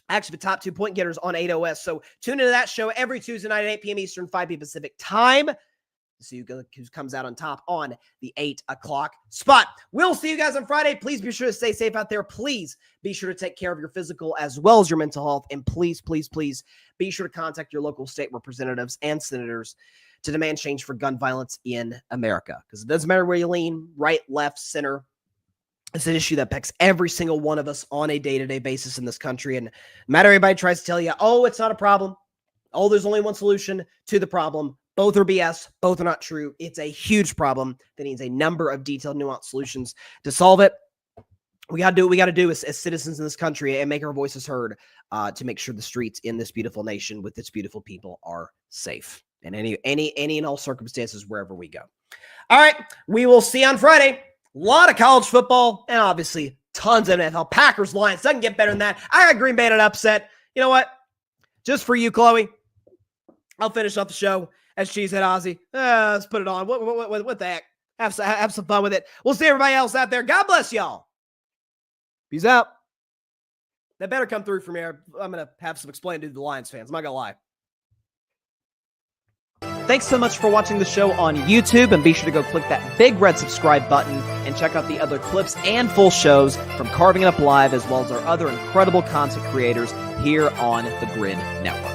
Actually, the top 2 point getters on 8OS. So tune into that show every Tuesday night at 8 p.m. Eastern, 5 p.m. Pacific time to see who comes out on top on the 8 o'clock spot. We'll see you guys on Friday. Please be sure to stay safe out there. Please be sure to take care of your physical as well as your mental health. And please be sure to contact your local state representatives and senators to demand change for gun violence in America. Because it doesn't matter where you lean, right, left, center. It's an issue that affects every single one of us on a day-to-day basis in this country. And no matter anybody tries to tell you, oh, it's not a problem. Oh, there's only one solution to the problem. Both are BS. Both are not true. It's a huge problem that needs a number of detailed, nuanced solutions to solve it. We got to do what we got to do as citizens in this country and make our voices heard to make sure the streets in this beautiful nation with its beautiful people are safe in any and all circumstances wherever we go. All right. We will see you on Friday. A lot of college football, and obviously tons of NFL. Packers, Lions, doesn't get better than that. I got Green Bay in an upset. You know what? Just for you, Chloe, I'll finish up the show as Cheesehead Ozzy. Let's put it on. What the heck? Have some fun with it. We'll see everybody else out there. God bless y'all. Peace out. That better come through from here. I'm going to have some explaining to the Lions fans. I'm not going to lie. Thanks so much for watching the show on YouTube, and be sure to go click that big red subscribe button and check out the other clips and full shows from Carving It Up Live, as well as our other incredible content creators here on the Grid Network.